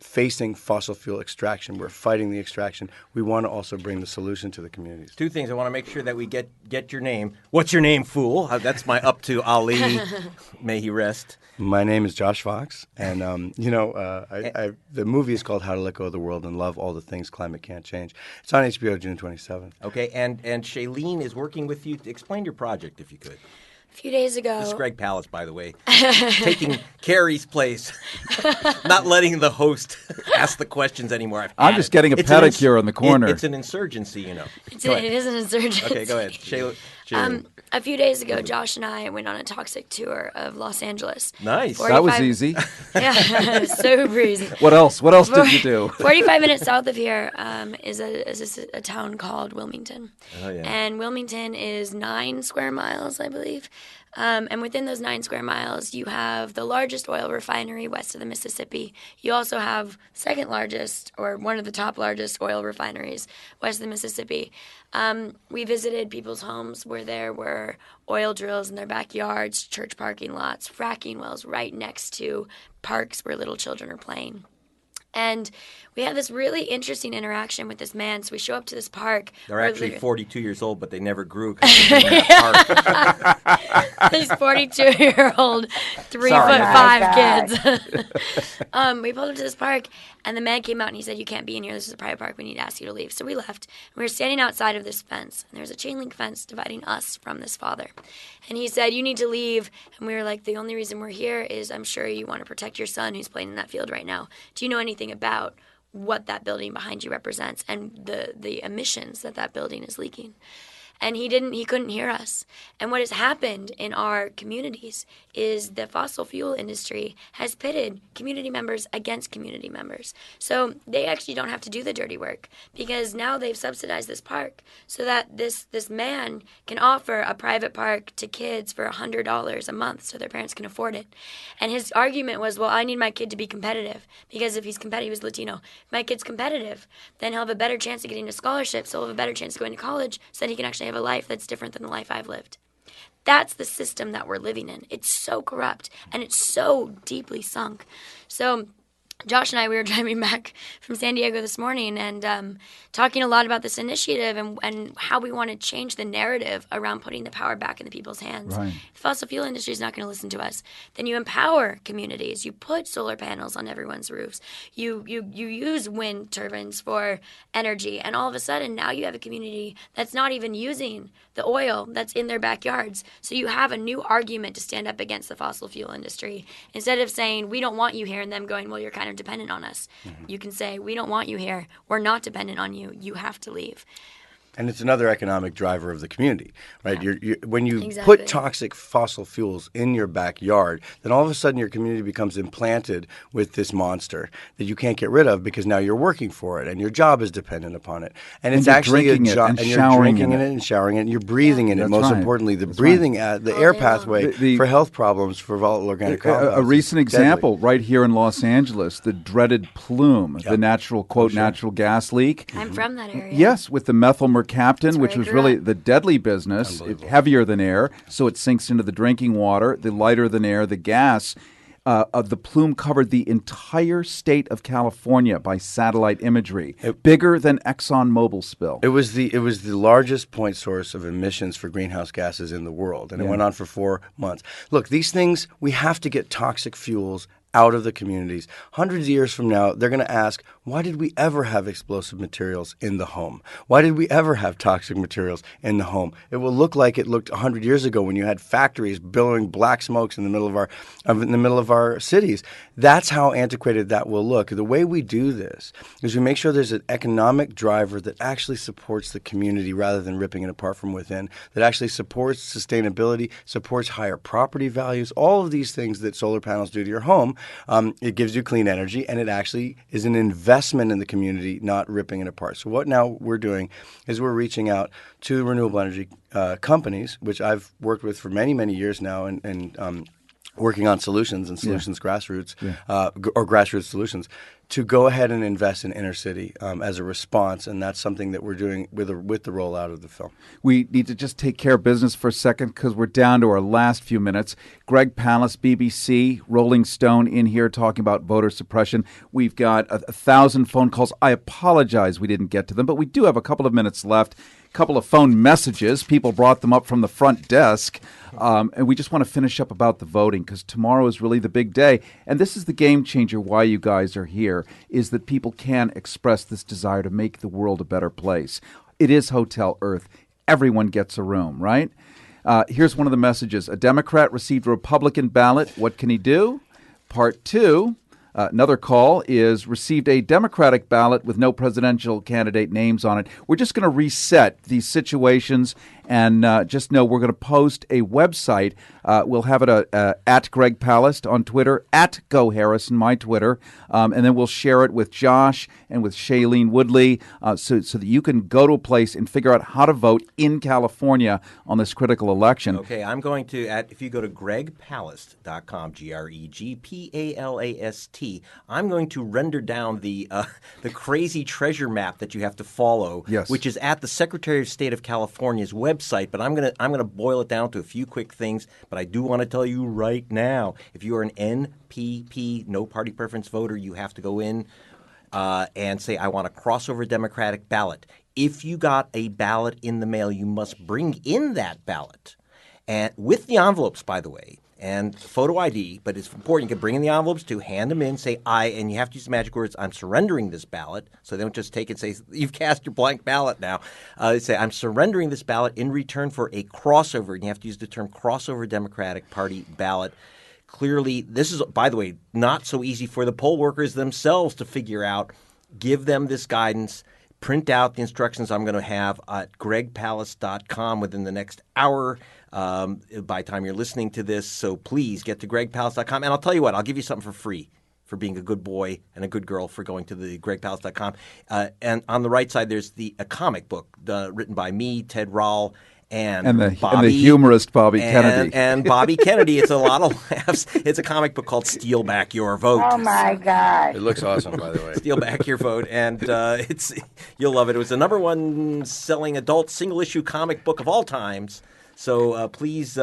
S11: facing fossil fuel extraction. We're fighting the extraction. We want to also bring the solution to the communities.
S3: Two things. I want to make sure that we get your name. What's your name, fool? That's my up to Ali. May he rest.
S11: My name is Josh Fox, and the movie is called How to Let Go of the World and Love All the Things Climate Can't Change. It's on HBO June 27th.
S3: Okay, and Shailene is working with you. Explain your project, if you could.
S12: A few days ago.
S3: This is Greg Palast, by the way, taking Carrie's place, not letting the host ask the questions anymore.
S1: I'm just getting a pedicure in the corner.
S3: It's an insurgency, you know.
S12: It is an insurgency.
S3: Okay, go ahead. Shailene.
S12: A few days ago, Josh and I went on a toxic tour of Los Angeles.
S1: Nice. That was easy.
S12: Yeah, super easy.
S1: What else? What else did you do?
S12: 45 minutes south of here is a town called Wilmington.
S3: Oh, yeah.
S12: And Wilmington is 9 square miles, I believe. And within those 9 square miles, you have the largest oil refinery west of the Mississippi. You also have second largest, or one of the top largest oil refineries west of the Mississippi. We visited people's homes where there were oil drills in their backyards, church parking lots, fracking wells right next to parks where little children are playing. And we had this really interesting interaction with this man. So we show up to this park.
S3: They're actually 42 years old, but they never grew. This
S12: 42-year-old, 3'5" kids. We pulled up to this park, and the man came out and he said, "You can't be in here. This is a private park. We need to ask you to leave." So we left. We were standing outside of this fence, and there was a chain link fence dividing us from this father. And he said, "You need to leave." And we were like, "The only reason we're here is I'm sure you want to protect your son who's playing in that field right now. Do you know anything about what that building behind you represents and the emissions that building is leaking?" And he couldn't hear us. And what has happened in our communities is the fossil fuel industry has pitted community members against community members. So they actually don't have to do the dirty work because now they've subsidized this park so that this man can offer a private park to kids for $100 a month so their parents can afford it. And his argument was, well, I need my kid to be competitive because if he's competitive, he was Latino. If my kid's competitive, then he'll have a better chance of getting a scholarship, so he'll have a better chance of going to college so that he can actually have a life that's different than the life I've lived. That's the system that we're living in. It's so corrupt and it's so deeply sunk. So Josh and I, we were driving back from San Diego this morning and talking a lot about this initiative and how we want to change the narrative around putting the power back in the people's hands.
S1: Right.
S12: The fossil fuel industry is not going to listen to us. Then you empower communities. You put solar panels on everyone's roofs. You use wind turbines for energy. And all of a sudden, now you have a community that's not even using the oil that's in their backyards. So you have a new argument to stand up against the fossil fuel industry. Instead of saying, we don't want you here, and them going, well, you're kind of dependent on us. Mm-hmm. You can say, we don't want you here. We're not dependent on you. You have to leave.
S11: And it's another economic driver of the community, right?
S12: Yeah.
S11: When you
S12: Exactly.
S11: put toxic fossil fuels in your backyard, then all of a sudden your community becomes implanted with this monster that you can't get rid of because now you're working for it and your job is dependent upon it. And it's actually a job, and you're drinking in it and showering it and you're breathing in it. Most importantly, the breathing, the air pathway for health problems for volatile organic compounds.
S1: A recent example right here in Los Angeles, the dreaded plume, the natural, quote, natural gas leak.
S12: I'm from that area.
S1: Yes, with the methyl mercaptan, which was really the deadly business. It's heavier than air, so it sinks into the drinking water. The lighter than air, the gas. The plume covered the entire state of California by satellite imagery, bigger than ExxonMobil spill.
S11: It was the largest point source of emissions for greenhouse gases in the world, and it went on for 4 months. Look, these things, we have to get toxic fuels out of the communities. Hundreds of years from now, they're going to ask, why did we ever have explosive materials in the home? Why did we ever have toxic materials in the home? It will look like it looked 100 years ago when you had factories billowing black smokes in the middle of our cities. That's how antiquated that will look. The way we do this is we make sure there's an economic driver that actually supports the community rather than ripping it apart from within, that actually supports sustainability, supports higher property values, all of these things that solar panels do to your home. It gives you clean energy, and it actually is an investment in the community, not ripping it apart. So what now we're doing is we're reaching out to renewable energy companies, which I've worked with for many, many years now, and working on solutions and solutions grassroots or grassroots solutions to go ahead and invest in inner city as a response, and that's something that we're doing with the rollout of the film.
S1: We need to just take care of business for a second because we're down to our last few minutes. Greg Palast, BBC, Rolling Stone in here talking about voter suppression. We've got 1,000 phone calls. I apologize we didn't get to them, but we do have a couple of minutes left. Couple of phone messages. People brought them up from the front desk. And we just want to finish up about the voting because tomorrow is really the big day. And this is the game changer why you guys are here, is that people can express this desire to make the world a better place. It is Hotel Earth. Everyone gets a room, right? Here's one of the messages. A Democrat received a Republican ballot. What can he do? Part 2. Another call is received a Democratic ballot with no presidential candidate names on it. We're just going to reset these situations and just know we're going to post a website. We'll have it at Greg Palast on Twitter, at GOHARRISON, my Twitter, and then we'll share it with Josh and with Shailene Woodley so that you can go to a place and figure out how to vote in California on this critical election.
S3: Okay, I'm going to, if you go to gregpalast.com, GREGPALAST, I'm going to render down the crazy treasure map that you have to follow,
S1: yes,
S3: which is at the Secretary of State of California's website. But I'm gonna boil it down to a few quick things. But I do want to tell you right now, if you are an NPP, no party preference voter, you have to go in and say, I want a crossover Democratic ballot. If you got a ballot in the mail, you must bring in that ballot, and with the envelopes, by the way, and photo ID, but it's important. You can bring in the envelopes too, hand them in, say, and you have to use the magic words, I'm surrendering this ballot. So they don't just take it and say, you've cast your blank ballot now. They say, I'm surrendering this ballot in return for a crossover. And you have to use the term crossover Democratic Party ballot. Clearly, this is, by the way, not so easy for the poll workers themselves to figure out. Give them this guidance. Print out the instructions I'm going to have at gregpalast.com within the next hour. By the time you're listening to this, so please get to gregpalast.com. And I'll tell you what, I'll give you something for free for being a good boy and a good girl for going to the gregpalast.com. And on the right side, there's a comic book written by me, Ted Rall, and
S1: the humorist Bobby Kennedy.
S3: And Bobby Kennedy. It's a lot of laughs. It's a comic book called Steal Back Your Vote.
S14: Oh, my God.
S11: It looks awesome, by the way.
S3: Steal Back Your Vote. And you'll love it. It was the number one selling adult single-issue comic book of all times. So please,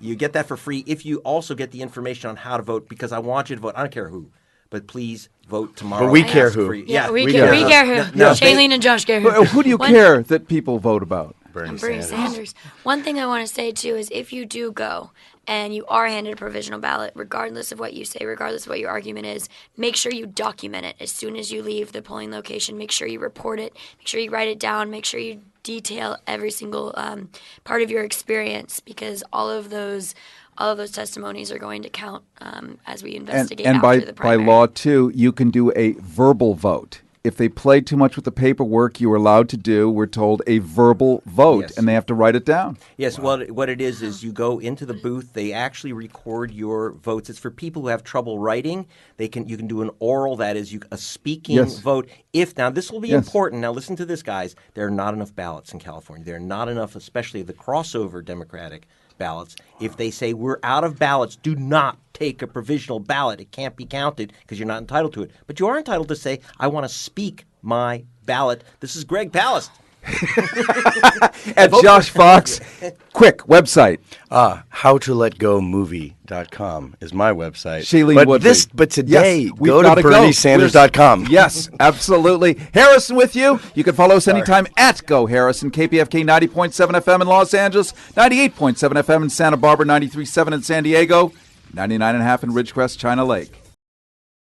S3: you get that for free if you also get the information on how to vote, because I want you to vote. I don't care who, but please vote tomorrow.
S11: But we care who.
S12: Yeah, we care who.
S1: No,
S12: Shailene and Josh care who.
S1: Who do you care that people vote about?
S12: Bernie Sanders. One thing I want to say, too, is if you do go and you are handed a provisional ballot, regardless of what you say, regardless of what your argument is, make sure you document it. As soon as you leave the polling location, make sure you report it. Make sure you write it down. Make sure you detail every single part of your experience, because all of those testimonies are going to count as we investigate after the primary.
S1: And by law, too, you can do a verbal vote. If they play too much with the paperwork, you are allowed to do, we're told, a verbal vote, and they have to write it down.
S3: Yes, well, what it is you go into the booth, they actually record your votes. It's for people who have trouble writing. You can do an oral, that is, a speaking vote. Now, this will be important. Now, listen to this, guys. There are not enough ballots in California. There are not enough, especially the crossover Democratic ballots. If they say we're out of ballots, do not take a provisional ballot. It can't be counted because you're not entitled to it. But you are entitled to say, I want to speak my ballot. This is Greg Palast.
S1: And Josh Fox. Quick, website.
S11: HowToLetGoMovie.com is my website.
S1: Shailene Woodley.
S11: But today,
S1: yes,
S11: go to BernieSanders.com.
S1: Yes, absolutely. Harrison with you. You can follow us anytime at Go Harrison, KPFK 90.7 FM in Los Angeles, 98.7 FM in Santa Barbara, 93.7 in San Diego, 99.5 in Ridgecrest, China Lake.